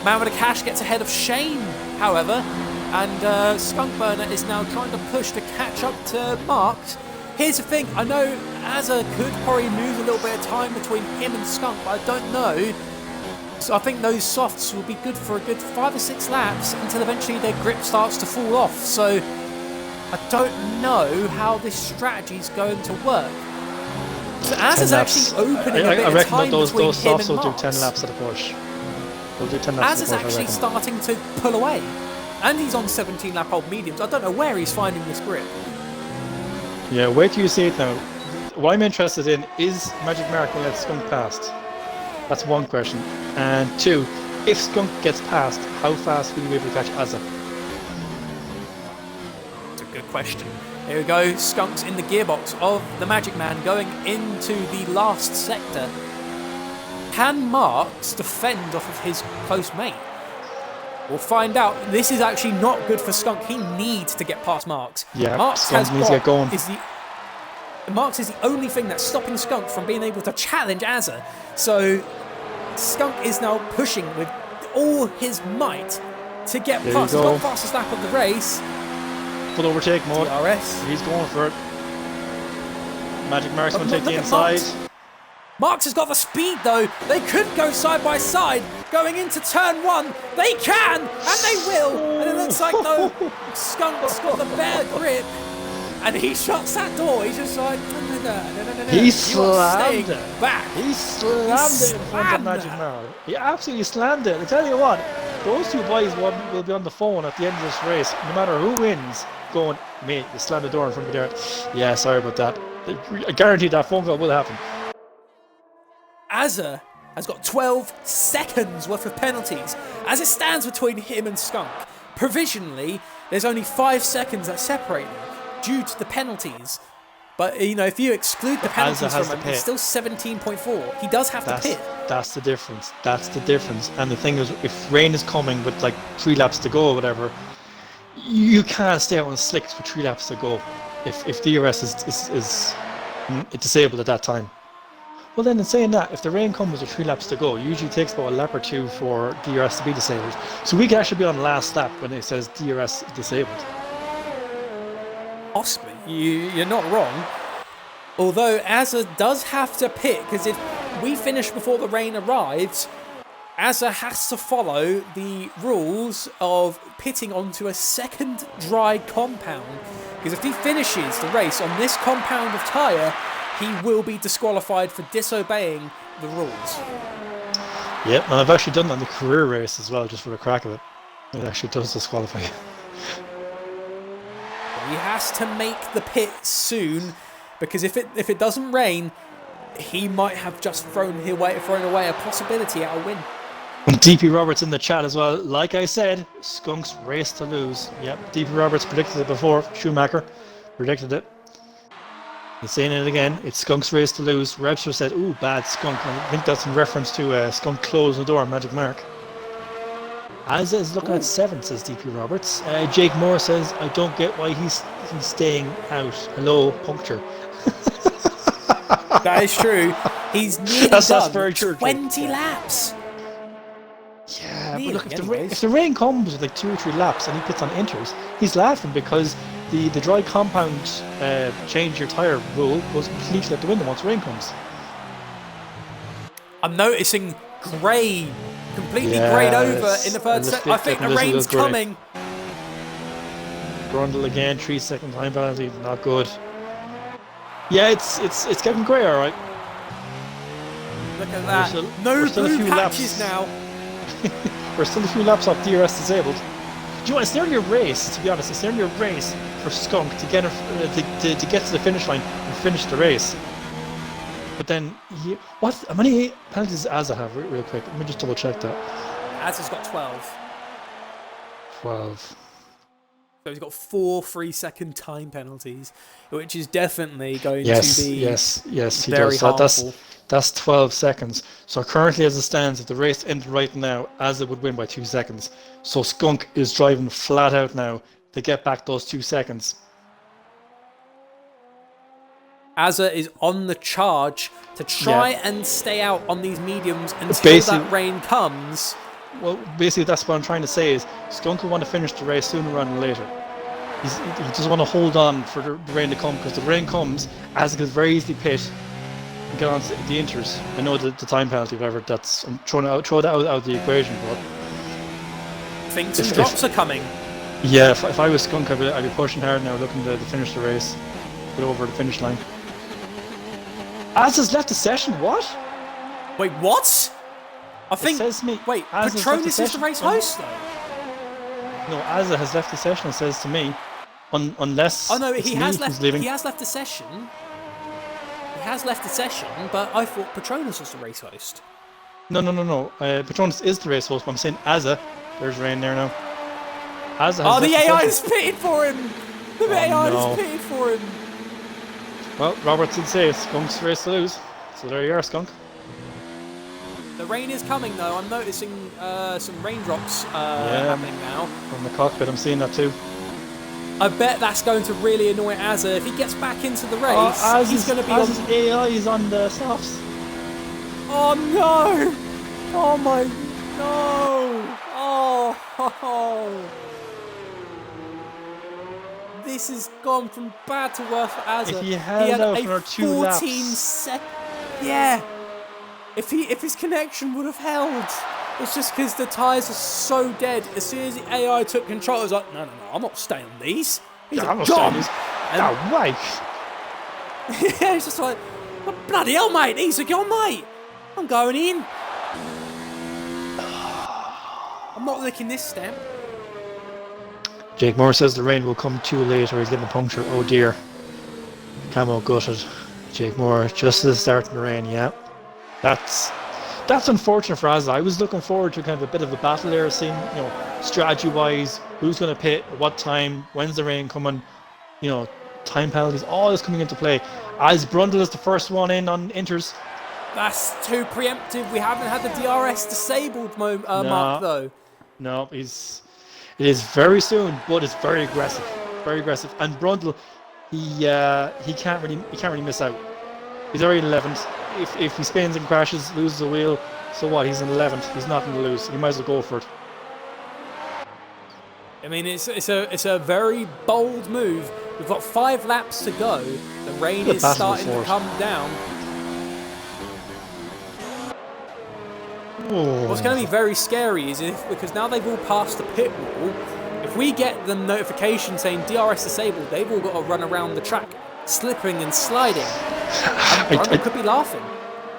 Man with a Cash gets ahead of Shane, however, and Skunk Burner is now trying to push to catch up to Marks. Here's the thing, I know Azza could probably lose a little bit of time between him and Skunk, but I don't know. So I think those softs will be good for a good 5 or 6 laps until eventually their grip starts to fall off. So I don't know how this strategy is going to work. So Azza's actually opening a bit of time those between him softs and will Marks. do 10 laps at a push. They'll do 10 laps Azza's at a push, actually starting to pull away. And he's on 17-lap-old mediums. I don't know where he's finding this grip. Yeah, wait till you see it now. What I'm interested in is Magic Mark will let Skunk past. That's one question. And 2, if Skunk gets past, how fast will you be able to catch Azza? That's a good question. Here we go, Skunk's in the gearbox of the Magic Man going into the last sector. Can Marks defend off of his close mate? We'll find out. This is actually not good for Skunk. He needs to get past Marks. Yeah, Marks Skunk needs to get going. Marks is the only thing that's stopping Skunk from being able to challenge Azza. So Skunk is now pushing with all his might to get past. He's got fastest lap of the race. Full overtake mode. DRS. He's going for it. Magic Mark's going to take the inside. Marks has got the speed though. They could go side by side going into turn 1. They can, and they will. And it looks like though Skunk's got the better grip, and he shuts that door. He's just like, no. He slammed it. Back. He slammed it in front of Magic Mark. He absolutely slammed it. I tell you what, those two boys will be on the phone at the end of this race, no matter who wins, going, mate, you slammed the door in front of me there. Yeah, sorry about that. I guarantee that phone call will happen. Azza has got 12 seconds worth of penalties as it stands between him and Skunk. Provisionally, there's only 5 seconds that separate them due to the penalties. But, you know, if you exclude the penalties from him, it's still 17.4. He does have to pit. That's the difference. That's the difference. And the thing is, if rain is coming with like 3 laps to go or whatever, you can't stay out on slicks with 3 laps to go if DRS is disabled at that time. Well then, in saying that, if the rain comes with 3 laps to go, it usually takes about a lap or 2 for DRS to be disabled. So we could actually be on last lap when it says DRS disabled. Possibly. You're not wrong. Although Azza does have to pit, because if we finish before the rain arrives, Azza has to follow the rules of pitting onto a second dry compound. Because if he finishes the race on this compound of tyre, he will be disqualified for disobeying the rules. Yep, and I've actually done that in the career race as well, just for the crack of it. It actually does disqualify you. He has to make the pit soon, because if it doesn't rain, he might have just thrown away a possibility at a win. And DP Roberts in the chat as well. Like I said, Skunk's race to lose. Yep, DP Roberts predicted it before. Schumacher predicted it. He's saying it again. It's Skunk's race to lose. Rebster said, "Ooh, bad Skunk." I think that's in reference to Skunk closing the door on Magic Mark. As is looking at 7th, says DP Roberts. Jake Moore says, I don't get why he's staying out. Hello, puncture. That is true. He's nearly that's done very true, 20 laps. Yeah, Nearly, but look, anyways. if the rain comes with like 2 or 3 laps and he pits on inters, he's laughing because the dry compound change your tyre rule goes completely out the window once rain comes. I'm noticing grey, completely greyed over in the third set. I think the rain's coming. Grundle again, 3-second time penalty, not good. Yeah, it's getting grey, all right. Look at that. We're still blue patches now. We're still a few laps off DRS disabled. Do you know what? It's nearly a race, to be honest. It's nearly a race for Skunk to get to get to the finish line and finish the race. But then, how many penalties does Azza have? Real quick, let me just double check that. Azza's got 12. 12. So he's got 4 3-second time penalties, which is definitely going to be yes, he very does. harmful. That's 12 seconds. So currently, as it stands, if the race ended right now, Azza would win by 2 seconds. So Skunk is driving flat out now to get back those 2 seconds. Azza is on the charge to try and stay out on these mediums until that rain comes. Well, basically, that's what I'm trying to say is Skunk will want to finish the race sooner rather than later. He doesn't want to hold on for the rain to come, because the rain comes, Azza could very easily pit and get on to the inters. I know the time penalty, whatever, I'm throw that out of the equation, but I think some drops are coming. Yeah, if I was Skunk, I'd be pushing hard now, looking to finish the race, get over the finish line. Azza's left the session, what? Wait, what? I think. It says to me, wait, Azza's Patronus is the race host, though? No, Azza has left the session, it says to me. Unless. Oh, no, he has left the session. He has left the session, but I thought Patronus was the race host. No. Patronus is the race host, but I'm saying Azza. There's rain there now. Azza has the AI is pitted for him! The AI is pitted for him! Well, Roberts did say Skunk's race to lose. So there you are, Skunk. The rain is coming, though. I'm noticing some raindrops happening now. From the cockpit, I'm seeing that too. I bet that's going to really annoy Azza. If he gets back into the race, he's going to be on... AI is on the softs. Oh, no! Oh, my... No! Oh! This has gone from bad to worse for Azza. If he held out for 2 laps... Yeah! If his connection would have held, it's just because the tyres are so dead. As soon as the AI took control, it was like, no, I'm not staying on these. I'm not staying on these. No way. Yeah, it's just like, oh, bloody hell, mate, these are gone, mate. I'm going in. I'm not licking this stamp. Jake Moore says the rain will come too late or he's getting a puncture. Oh dear. Camo gutted. Jake Moore, just at the start of the rain, yeah. That's unfortunate for Azza. I was looking forward to kind of a bit of a battle there, seeing, strategy-wise, who's going to pit, at what time, when's the rain coming, time penalties, all this coming into play. As Brundle is the first one in on inters. That's too preemptive. We haven't had the DRS disabled mark, though. No, it is very soon, but it's very aggressive. Very aggressive. And Brundle, he can't really miss out. He's already in 11th. If he spins and crashes, loses a wheel, so what? He's in 11th. He's not going to lose. He might as well go for it. I mean, it's a very bold move. We've got 5 laps to go. The rain is starting to come down. Oh. What's going to be very scary is because now they've all passed the pit wall, if we get the notification saying DRS disabled, they've all got to run around the track, slipping and sliding. I could be laughing.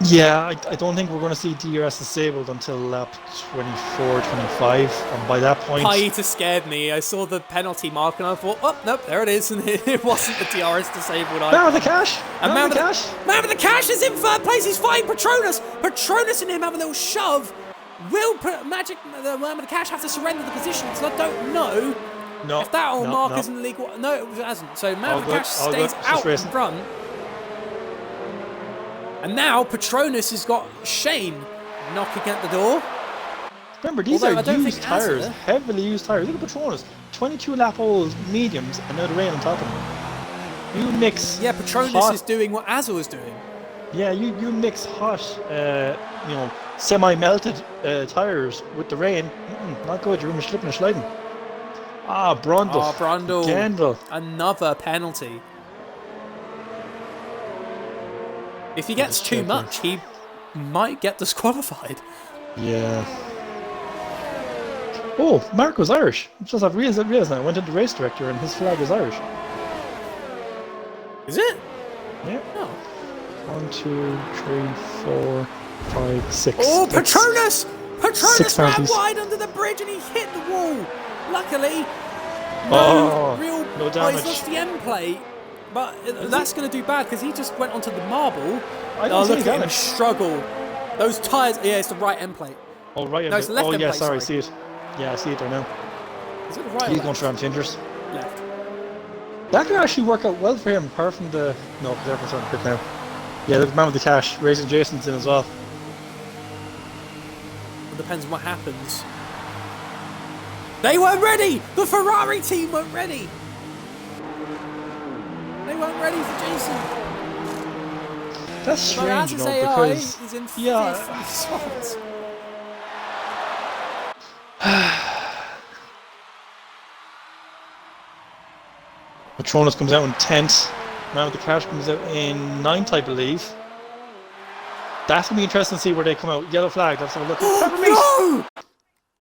Yeah, I don't think we're going to see DRS disabled until lap 24, 25, and by that point... Paita scared me. I saw the penalty mark and I thought, oh, nope, there it is, and it wasn't the DRS disabled. Man with the cash! Man with the cash is in third place, he's fighting Patronus! Patronus and him have a little shove. Will the man with the cash have to surrender the position? Because I don't know if that old mark isn't legal. No, it hasn't. So man with the cash stays out in front. And now Patronus has got Shane knocking at the door. Remember, these Although I are don't used think tyres, Azza- heavily used tyres. Look at Petronas, 22 lap old mediums, and now the rain on top of them. You mix. Yeah, Petronas hot, is doing what Azza was doing. Yeah, you mix hot, semi-melted tyres with the rain. Not good. You're slipping and sliding. Ah, Brundle. Oh, Brundle. Gendel. Another penalty. If he gets too much, he might get disqualified. Yeah. Oh, Mark was Irish. Just I've realised now. I went into race director and his flag is Irish. Is it? Yeah. Oh. 1, 2, 3, 4, 5, 6. Oh, Petronas! Petronas ran penalties. wide under the bridge and he hit the wall. Luckily, no damage. He's lost the end plate, but that's going to do bad because he just went onto the marble. I don't see look at him struggle. Those tyres, yeah, it's the right end plate. Oh, right. No, it's the left end plate. Sorry, I see it. Yeah, I see it there now. Is it the right? He's going to round Tinders. Left. That could actually work out well for him, apart from the... No, because everyone's on the pit now. Yeah, the man with the cash. Racing Jason's in as well. It depends on what happens. They weren't ready! The Ferrari team weren't ready! They weren't ready for Jason. That's strange, you know, because... is in fifth spot. Patronus comes out in 10th. Man with the cash comes out in 9th, I believe. That's going to be interesting to see where they come out. Yellow flag, let's have a look. Peppermeat! No!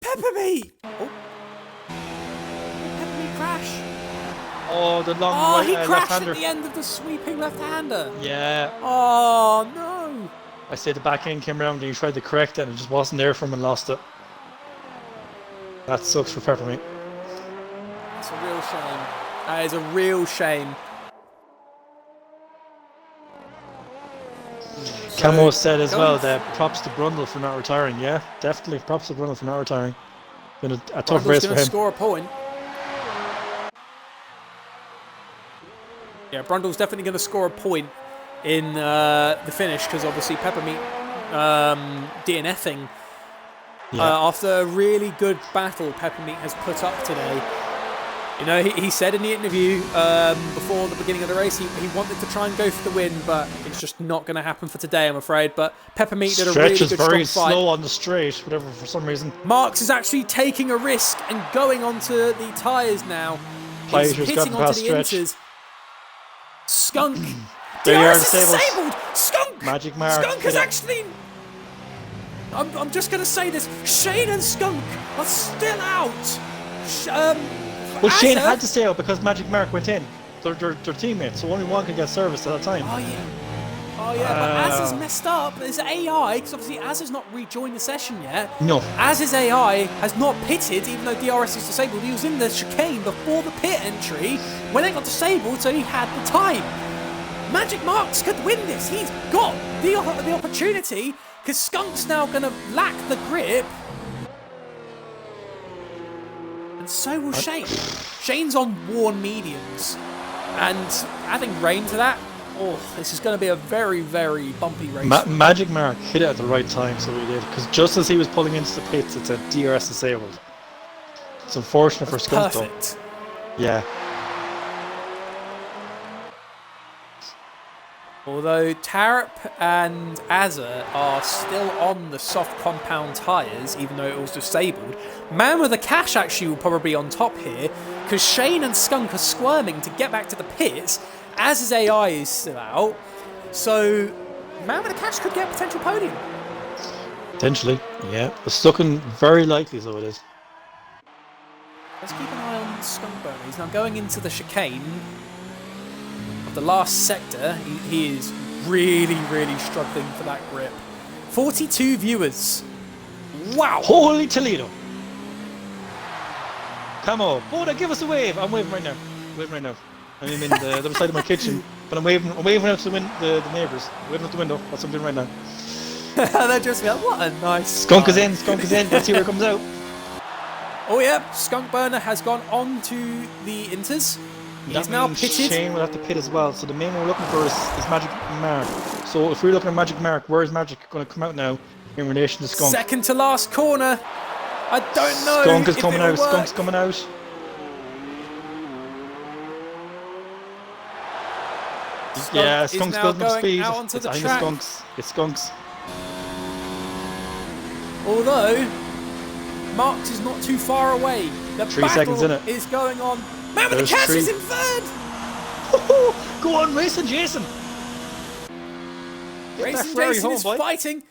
Peppermeat! Oh. Peppermeat crash. Oh, the long right he crashed left-hander. at the end of the sweeping left-hander. Yeah. Oh, no. I say the back end came around and he tried to correct it and it just wasn't there for him and lost it. That sucks for Peppermeat. It's a real shame. That is a real shame. Camo said as well that props to Brundle for not retiring. Yeah, definitely props to Brundle for not retiring. Been a tough race for him. Score a point. Yeah, Brundle's definitely going to score a point in the finish because obviously Peppermeat DNFing after a really good battle Peppermeat has put up today. You know, he said in the interview before the beginning of the race he wanted to try and go for the win, but it's just not going to happen for today, I'm afraid. But Peppermeat did a really good very strong fight. slow on the straight, whatever, for some reason. Marks is actually taking a risk and going onto the tyres now. He's hitting onto the inters. Skunk. DRS is disabled. Skunk. Magic Mark. Skunk is actually... I'm just going to say this. Shane and Skunk are still out. Well, Shane had to stay out because Magic Mark went in. They're teammates, so only one can get service at a time. Oh yeah, but Az has messed up. There's AI, because obviously Az has not rejoined the session yet. No. Az's AI has not pitted, even though DRS is disabled. He was in the chicane before the pit entry when it got disabled, so he had the time. Magic Marks could win this. He's got the opportunity, because Skunk's now going to lack the grip. And so will Shane. Shane's on worn mediums. And adding rain to that, this is going to be a very, very bumpy race. Magic Mark hit it at the right time, so he did. Because just as he was pulling into the pits, it said DRS disabled. It's unfortunate for Skunk, though. Perfect. Yeah. Although Tarap and Azza are still on the soft compound tyres, even though it was disabled, Man with the Cash actually will probably be on top here, because Shane and Skunk are squirming to get back to the pits. Az's AI is still out, so Man with the Cash could get a potential podium. Potentially, yeah. It's looking very likely, so it is. Let's keep an eye on Skunk Burner. He's now going into the chicane. The last sector, he is really, really struggling for that grip. 42 viewers. Wow. Holy Toledo. Come on. Boda, give us a wave. I'm waving right now. I'm in the other side of my kitchen, but I'm waving out to the neighbours. I'm waving out the window. That's what I'm doing right now. They're just like, what a nice... Skunk is in. Let's see where it comes out. Oh yeah, Skunk Burner has gone on to the inters. He's now pitted. Shane will have to pit as well. So the main one we're looking for is Magic Mark. So if we're looking at Magic Mark, where is Magic going to come out now in relation to Skunk? Second to last corner. I don't know. Skunk is if coming it'll out. work. Skunk's coming out. Yeah, Skunk's building up speed. Out onto the I think track. It's Skunks. Although Marks is not too far away. The 3 seconds in it. is going on. Man with There's the cash 3. is in third. Go on, racing Jason. Racing Jason is fighting.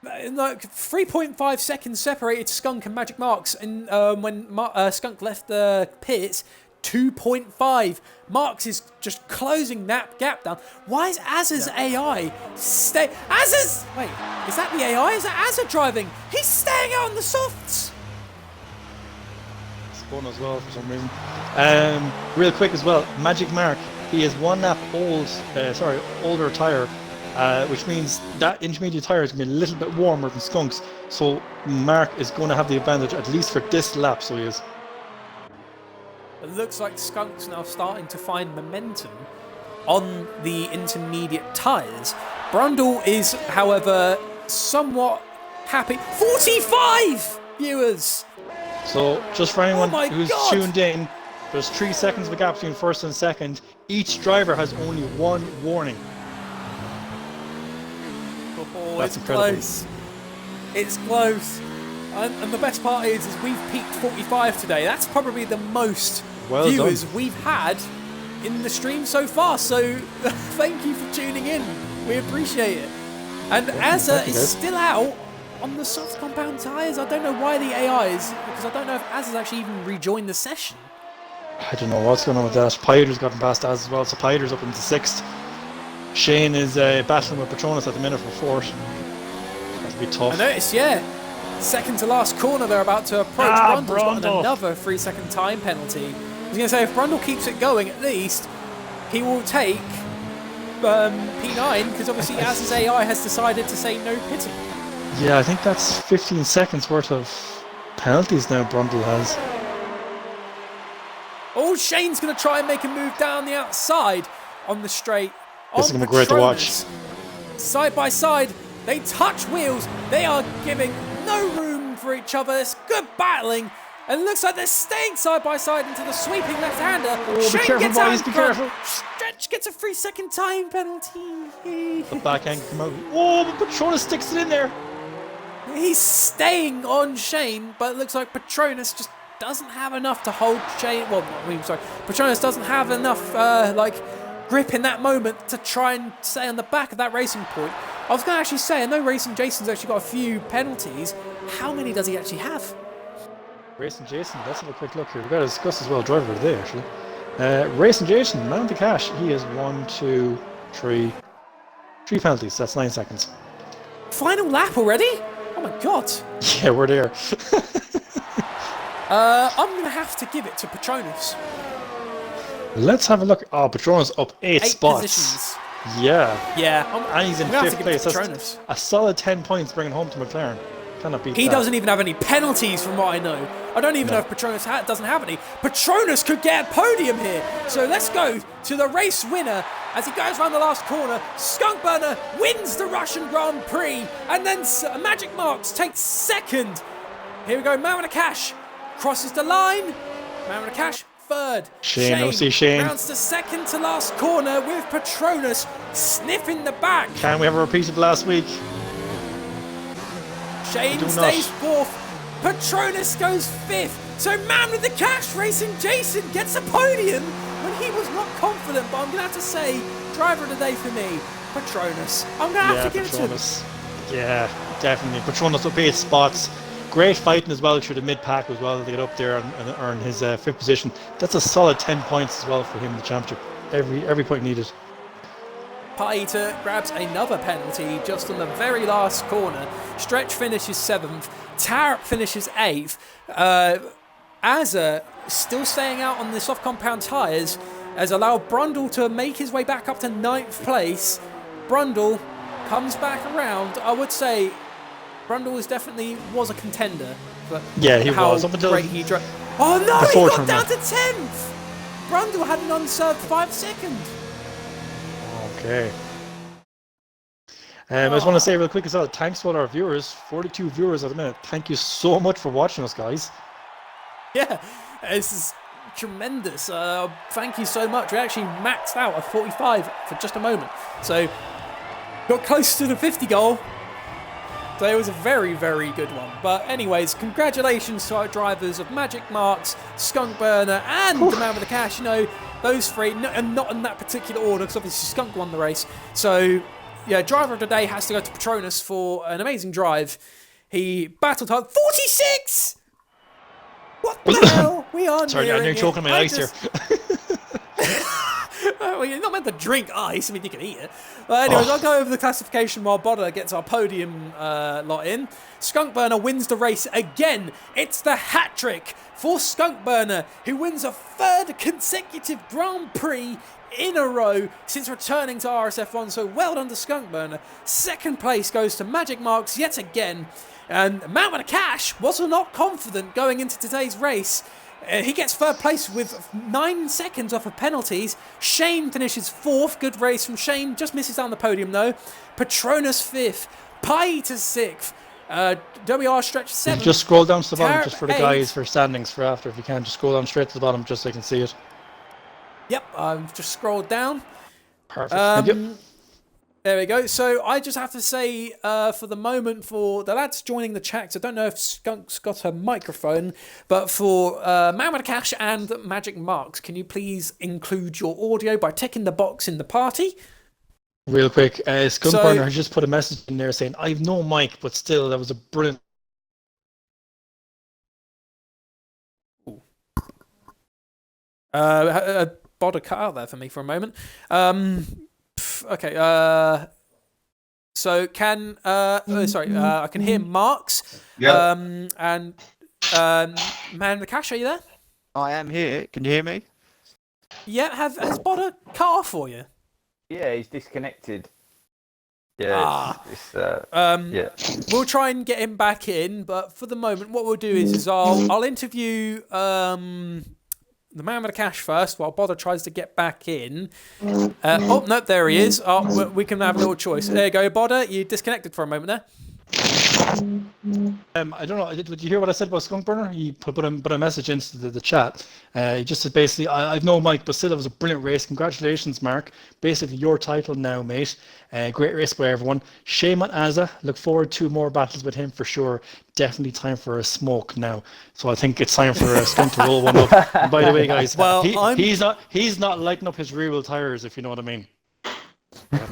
Like 3.5 seconds separated Skunk and Magic Marks, and when Skunk left the pits, 2.5. Marks is just closing that gap down. Why is Azza's AI stay? Azza's wait, is that the AI? Is that Azza driving? He's staying out on the softs. Spun as well for some reason. Real quick as well, Magic Mark. He is 1 lap older tyre. Which means that intermediate tyre is going to be a little bit warmer than Skunk's. So Mark is going to have the advantage, at least for this lap, so he is. It looks like Skunk's now starting to find momentum on the intermediate tyres. Brundle is, however, somewhat happy. 45 viewers! So just for anyone who's God. tuned in, there's 3 seconds of a gap between first and second. Each driver has only 1 warning. Oh, That's it's incredible. close. It's close. And the best part is we've peaked 45 today. That's probably the most viewers we've had in the stream so far. So thank you for tuning in. We appreciate it. And Azza is still out on the soft compound tyres. I don't know why the AI is, because I don't know if Azza's actually even rejoined the session. I don't know what's going on with that. Pieter's gotten past Az as well, so Pieter's up into 6th. Shane is battling with Patronus at the minute for 4th. That'll be tough. I noticed, yeah. Second to last corner, they're about to approach. Brundle's got another 3-second time penalty. I was going to say, if Brundle keeps it going, at least he will take P9, because obviously Az's AI has decided to say no pitting. Yeah, I think that's 15 seconds worth of penalties now Brundle has. Oh, Shane's going to try and make a move down the outside on the straight. This is going to be great to watch. Side by side, they touch wheels. They are giving no room for each other. It's good battling. And it looks like they're staying side by side into the sweeping left-hander. Oh, be careful, boys, be careful. Stretch gets a 3-second time penalty. The backhand can come out. Oh, but Patronus sticks it in there. He's staying on Shane, but it looks like Patronus just doesn't have enough to hold Shane. Well, Patronus doesn't have enough, grip in that moment to try and stay on the back of that racing point. I was going to actually say, I know Racing Jason's actually got a few penalties. How many does he actually have? Racing Jason, let's have a quick look here. We've got to discuss as well driver today, actually. Racing Jason, man of the cash. He has 3 penalties. That's 9 seconds. Final lap already? Oh my god. Yeah, we're there. I'm going to have to give it to Patronus. Let's have a look. Oh, Patronus up 8 spots. Positions. Yeah. Yeah. And he's in 5th place. That's a solid 10 points bringing home to McLaren. Cannot beat that. He doesn't even have any penalties from what I know. I don't even know if Patronus doesn't have any. Patronus could get a podium here. So let's go to the race winner as he goes around the last corner. Skunkburner wins the Russian Grand Prix. And then Magic Marks takes 2nd. Here we go. Man with a cash crosses the line. Man with a cash 3rd. Shane. Rounds the 2nd to last corner with Patronus sniffing the back. Can we have a repeat of last week? Shane stays 4th. Patronus goes 5th. So man with the cash, Racing Jason, gets a podium when he was not confident. But I'm going to have to say, driver of the day for me, Patronus. I'm going to have to give it to him. Yeah, definitely. Patronus up 8 spots. Great fighting as well through the mid-pack as well to get up there and earn his 5th position. That's a solid 10 points as well for him in the championship. Every point needed. Pieter grabs another penalty just on the very last corner. Stretch finishes 7th. Tarp finishes 8th. Azza still staying out on the soft compound tyres has allowed Brundle to make his way back up to 9th place. Brundle comes back around. I would say Brundle was a contender. But yeah, he was. Great he drove. Oh no, he got down to 10th. Brundle had an unserved 5 seconds. Okay. I just want to say real quick as well, thanks to all our viewers, 42 viewers at the minute. Thank you so much for watching us, guys. Yeah, this is tremendous. Thank you so much. We actually maxed out at 45 for just a moment. So, got close to the 50 goal. So it was a very, very good one. But anyways, congratulations to our drivers of Magic Marks, Skunk Burner, and the man with the cash. You know, those three, and not in that particular order, because obviously Skunk won the race. So, yeah, driver of the day has to go to Patronus for an amazing drive. He battled hard. 46! What the hell? We are Sorry, you're choking my ice here. Well, you're not meant to drink ice. I mean, you can eat it. But anyways, I'll go over the classification while Bodder gets our podium lot in. Skunk Burner wins the race again. It's the hat trick for Skunk Burner, who wins a third consecutive Grand Prix in a row since returning to RSF1. So well done to Skunk Burner. Second place goes to Magic Marks yet again. And Man with the Cash was not confident going into today's race. He gets third place with 9 seconds off of penalties. Shane finishes fourth. Good race from Shane. Just misses out on the podium though. Patronus fifth. Pi to sixth. WR stretch seventh. Just scroll down to the bottom just for the eighth. guys for standings for after. If you can, just scroll down straight to the bottom just so you can see it. Yep, I've just scrolled down. Perfect. Thank you. There we go. So I just have to say, for the moment, for the lads joining the chat, I don't know if Skunk's got a microphone, but for Man with the Cash and Magic Marks, can you please include your audio by ticking the box in the party? Real quick, Skunk Burner has just put a message in there saying, I've no mic, but still, that was a brilliant... Bodder cut out there for me for a moment. Okay, so can I can hear Marks. Yeah. And Man with the Cash, are you there? I am here. Can you hear me? Yeah, has Bodder cut off for you? Yeah, he's disconnected. Yeah. Yeah. We'll try and get him back in, but for the moment, what we'll do is I'll interview the Man with the Cash first, while Bodder tries to get back in. Oh, no, there he is. Oh, we can have a little choice. There you go, Bodder. You disconnected for a moment there. I don't know, did you hear what I said about Skunk Burner? He put a message into the chat. He just said basically, I've no mic, but still it was a brilliant race. Congratulations, Mark. Basically your title now, mate. Great race by everyone. Shame on Azza. Look forward to more battles with him for sure. Definitely time for a smoke now. So I think it's time for Skunk to roll one up. And by the way, guys, well, he's not lighting up his rear wheel tires, if you know what I mean.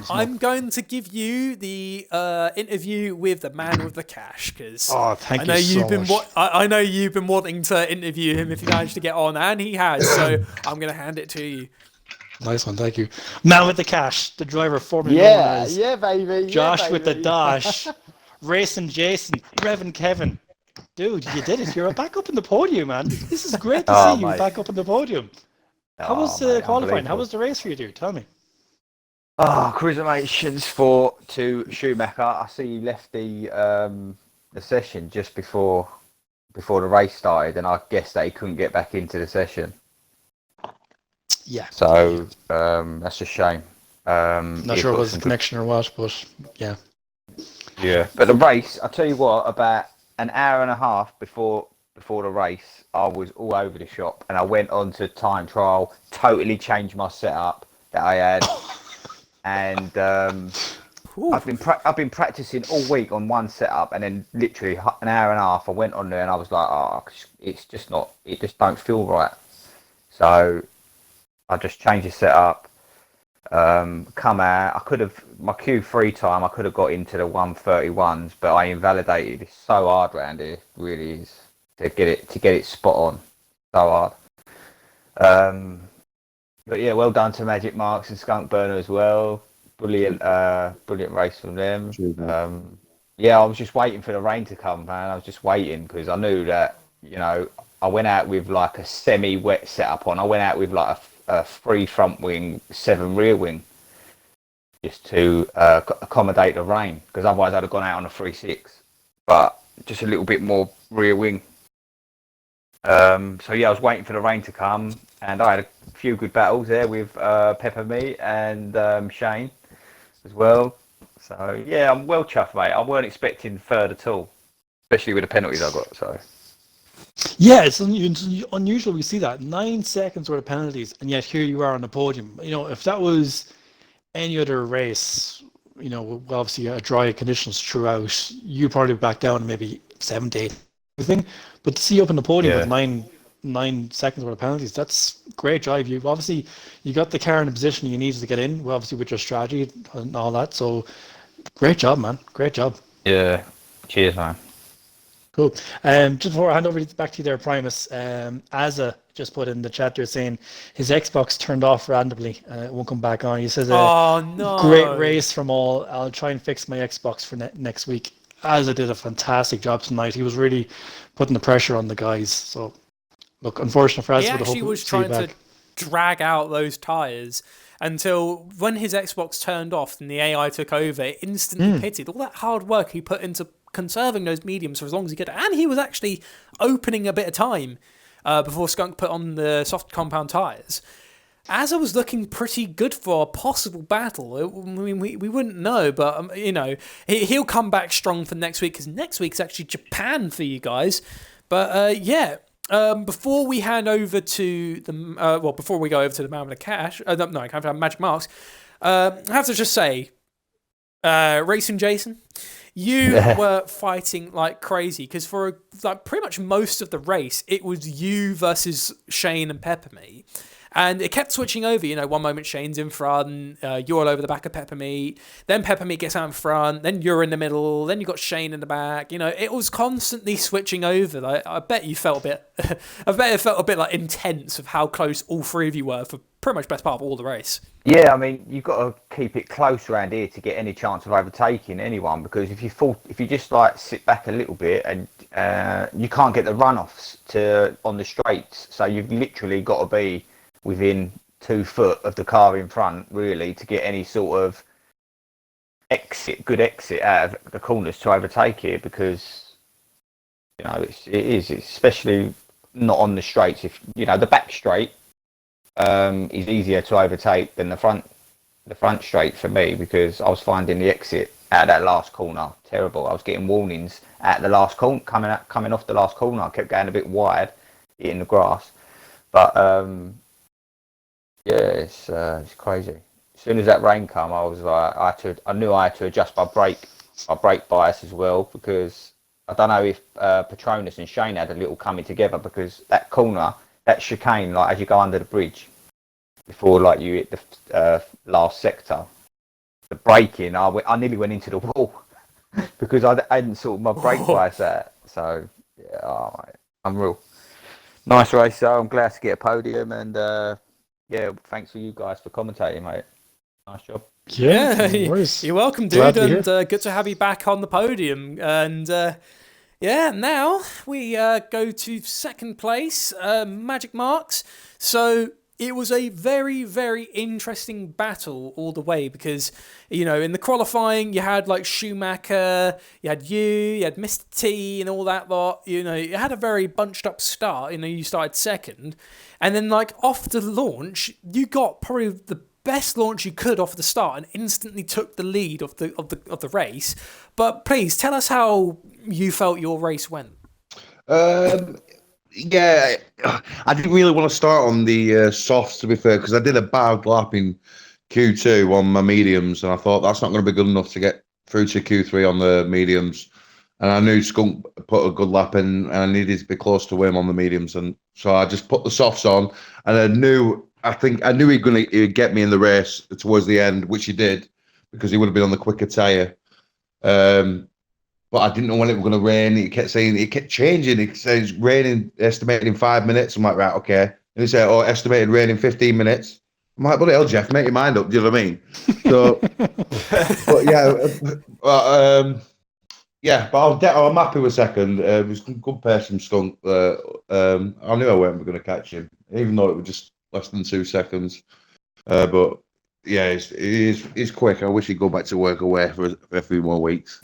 I'm going to give you the interview with the Man with the Cash, because I know you've been wanting to interview him if you manage to get on, and he has. So I'm going to hand it to you. Nice one, thank you. Man with the Cash, the driver formerly known as baby. Josh with the Dash, Racing Jason, Reverend Kevin. Dude, you did it. You're back up in the podium, man. This is great to see you back up in the podium. How was the qualifying? How was the race for you, dude? Tell me. Congratulations to Schumacher. I see you left the session just before the race started, and I guess that he couldn't get back into the session. Yeah. So that's a shame. Not sure if it was the connection or what, but yeah. Yeah. But the race, I tell you what, about an hour and a half before the race, I was all over the shop, and I went on to time trial, totally changed my setup that I had. And I've been practicing all week on one setup, and then literally an hour and a half I went on there and I was like, it just don't feel right. So I just changed the setup, come out. I could have, my Q3 time I could have got into the 131s, but I invalidated. It's so hard round here, really is, to get it spot on. So hard. But yeah, well done to Magic Marks and Skunk Burner as well. Brilliant race from them. Yeah, I was just waiting for the rain to come, man. I was just waiting because I knew that, I went out with like a semi-wet setup on. I went out with like a 3 front wing, 7 rear wing, just to accommodate the rain, because otherwise I'd have gone out on a 3.6. But just a little bit more rear wing. So yeah, I was waiting for the rain to come, and I had a few good battles there with Pepper Me and Shane as well. So yeah, I'm well chuffed, mate. I weren't expecting third at all, especially with the penalties I got. So Yeah, it's unusual we see that 9 seconds worth of penalties, and yet here you are on the podium. If that was any other race, obviously dry conditions throughout, you probably back down to maybe 7 to 8 thing. But to see you up on the podium with 9 seconds worth of penalties, that's great drive. You got the car in the position you needed to get in, well, obviously with your strategy and all that. So great job, man. Great job. yeah, cheers, man. Cool. Just before I hand over back to you there, Primus, Azza just put in the chat there saying his Xbox turned off randomly. It won't come back on. He says, Oh, no. Great race from all. I'll try and fix my Xbox for next week. Azza did a fantastic job tonight. He was really putting the pressure on the guys. So, look, unfortunate for Azza. He actually was trying to drag out those tyres until when his Xbox turned off and the AI took over, it instantly pitted. All that hard work he put into conserving those mediums for as long as he could, and he was actually opening a bit of time before Skunk put on the soft compound tyres. Azza was looking pretty good for a possible battle. I mean, we wouldn't know, but he'll come back strong for next week, because next week's actually Japan for you guys. But before we hand over to the before we go over to the man with the cash, I have Magic Marks. I have to just say, Racing Jason, you were fighting like crazy, because for pretty much most of the race, it was you versus Shane and Peppermeat. And it kept switching over, one moment Shane's in front, you're all over the back of Peppermeat, then Peppermeat gets out in front, then you're in the middle, then you got Shane in the back. It was constantly switching over. I bet you felt it felt a bit like intense of how close all three of you were for pretty much best part of all the race. Yeah, I mean, you've got to keep it close around here to get any chance of overtaking anyone, because if you just sit back a little bit, and you can't get the runoffs on the straights, so you've literally got to be within 2 foot of the car in front, really, to get any sort of good exit out of the corners to overtake it, because it is especially not on the straights. If the back straight is easier to overtake than the front straight for me, because I was finding the exit out of that last corner terrible. I was getting warnings at the last corner, coming off the last corner. I kept going a bit wide, hitting the grass, but it's crazy. As soon as that rain came, I was like, I knew I had to adjust my brake bias as well, because I don't know if Patronus and Shane had a little coming together, because that corner, that chicane, as you go under the bridge before you hit the last sector, the braking, I nearly went into the wall because I hadn't sorted my brake bias out. So mate, unreal. Nice race, so I'm glad to get a podium, and thanks for you guys for commentating, mate. Nice job. Yeah, you're welcome, dude, and good to have you back on the podium. And now we go to second place, Magic Marks. So it was a very, very interesting battle all the way, because, in the qualifying, you had Schumacher, you had Mr. T and all that lot. You had a very bunched up start. You started second. And then off the launch, you got probably the best launch you could off the start and instantly took the lead of the race. But please tell us how you felt your race went. Yeah, I didn't really want to start on the softs, to be fair, because I did a bad lap in Q2 on my mediums, and I thought that's not going to be good enough to get through to Q3 on the mediums. And I knew Skunk put a good lap in, and I needed to be close to him on the mediums, and so I just put the softs on, and I knew he'd get me in the race towards the end, which he did, because he would have been on the quicker tyre. But I didn't know when it was going to rain. He kept saying, it kept changing. He said it's raining, estimated in 5 minutes. I'm like, right, okay. And he said, estimated rain in 15 minutes. I'm like, bloody hell, Jeff, make your mind up. Do you know what I mean? So, but I'm happy with second. It was a good pace from Skunk. I knew I weren't going to catch him, even though it was just less than 2 seconds. But yeah, it's quick. I wish he'd go back to work away for a few more weeks.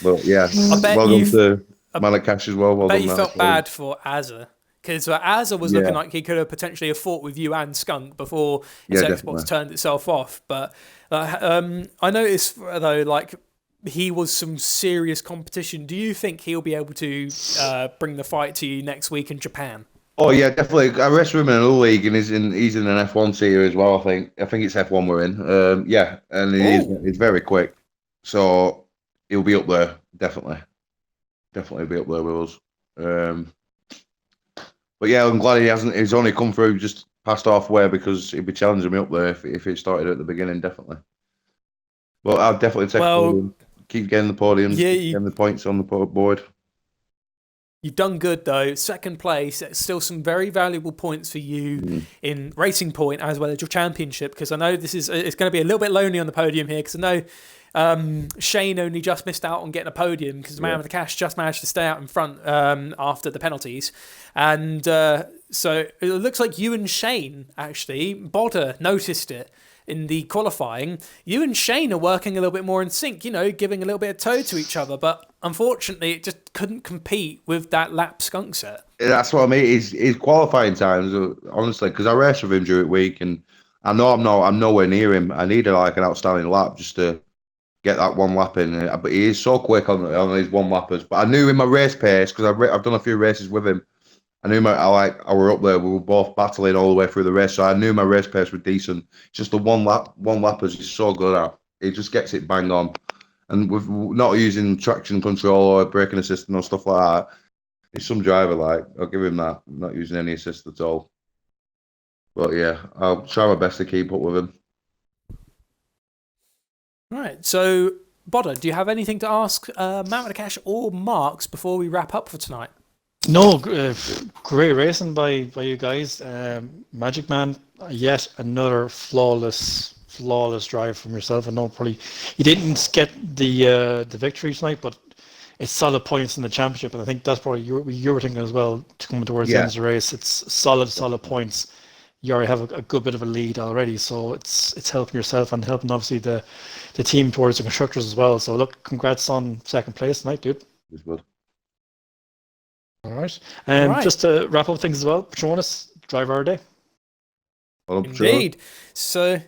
But yeah, welcome to Malakash as well. I bet you felt bad for Azza, because Azza was looking like he could have potentially have fought with you and Skunk before his Xbox turned itself off. But I noticed though, like he was some serious competition. Do you think he'll be able to bring the fight to you next week in Japan? Oh yeah, definitely. I wrestled him in another league, and he's in an F1 tier as well. I think it's F1 we're in. Yeah, and he's very quick, so he'll be up there definitely. Definitely be up there with us. But yeah, I'm glad he hasn't. He's only come through just past halfway because he'd be challenging me up there if it started at the beginning, definitely. But I'll definitely take podium. Keep getting the podiums, keep getting the points on the board. You've done good though. Second place, still some very valuable points for you in Racing Point as well as your championship. Because I know it's going to be a little bit lonely on the podium here. Because I know Shane only just missed out on getting a podium because the Man with the Cash just managed to stay out in front after the penalties, and so it looks like you and Shane actually Bodder noticed it. In the qualifying, you and Shane are working a little bit more in sync, giving a little bit of toe to each other, but unfortunately it just couldn't compete with that lap skunk set. That's what I mean. His qualifying times, honestly, because I raced with him during the week, and I know I'm nowhere near him. I needed like an outstanding lap just to get that one lap in. But he is so quick on his one lappers. But I knew in my race pace because I've done a few races with him. I knew I were up there. We were both battling all the way through the race, so I knew my race pace was decent. Just the one lappers he's so good at. He just gets it bang on, and with not using traction control or braking assist or stuff like that, he's some driver. Like I'll give him that. Not using any assist at all. But yeah, I'll try my best to keep up with him. Right. So, Bodder, do you have anything to ask Matt with the Cash or Marks before we wrap up for tonight? No, great racing by you guys. Magic Man, yet another flawless drive from yourself. I know probably you didn't get the victory tonight, but it's solid points in the championship, and I think that's probably you were thinking as well to coming towards the end of the race. It's solid points. You already have a good bit of a lead already, so it's helping yourself and helping obviously the team towards the constructors as well. So look, congrats on second place tonight, dude. It's good. All right. Just to wrap up things as well, Patronus, driver of the day. Indeed. So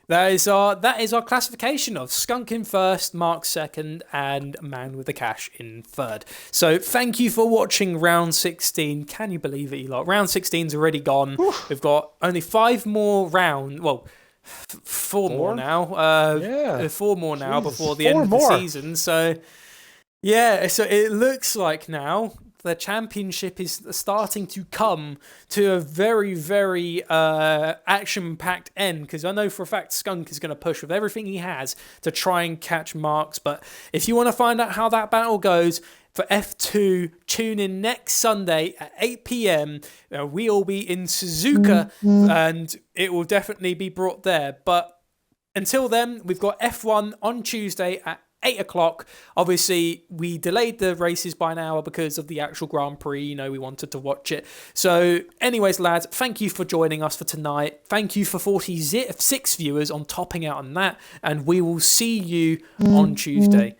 that is our classification of Skunk in first, Mark second, and Man with the Cash in third. So thank you for watching round 16. Can you believe it, you lot? Round 16's already gone. We've got only 5 more rounds. Well, 4 more now. 4 more now before the end of the season. So yeah, so it looks like now the championship is starting to come to a very, very action-packed end, because I know for a fact Skunk is going to push with everything he has to try and catch Marks. But if you want to find out how that battle goes for F2, tune in next Sunday at 8 p.m. We'll be in Suzuka, and it will definitely be brought there. But until then, we've got F1 on Tuesday at 8 o'clock. Obviously, we delayed the races by an hour because of the actual Grand Prix. We wanted to watch it. So anyways, lads, thank you for joining us for tonight. Thank you for 46 viewers on topping out on that. And we will see you on Tuesday.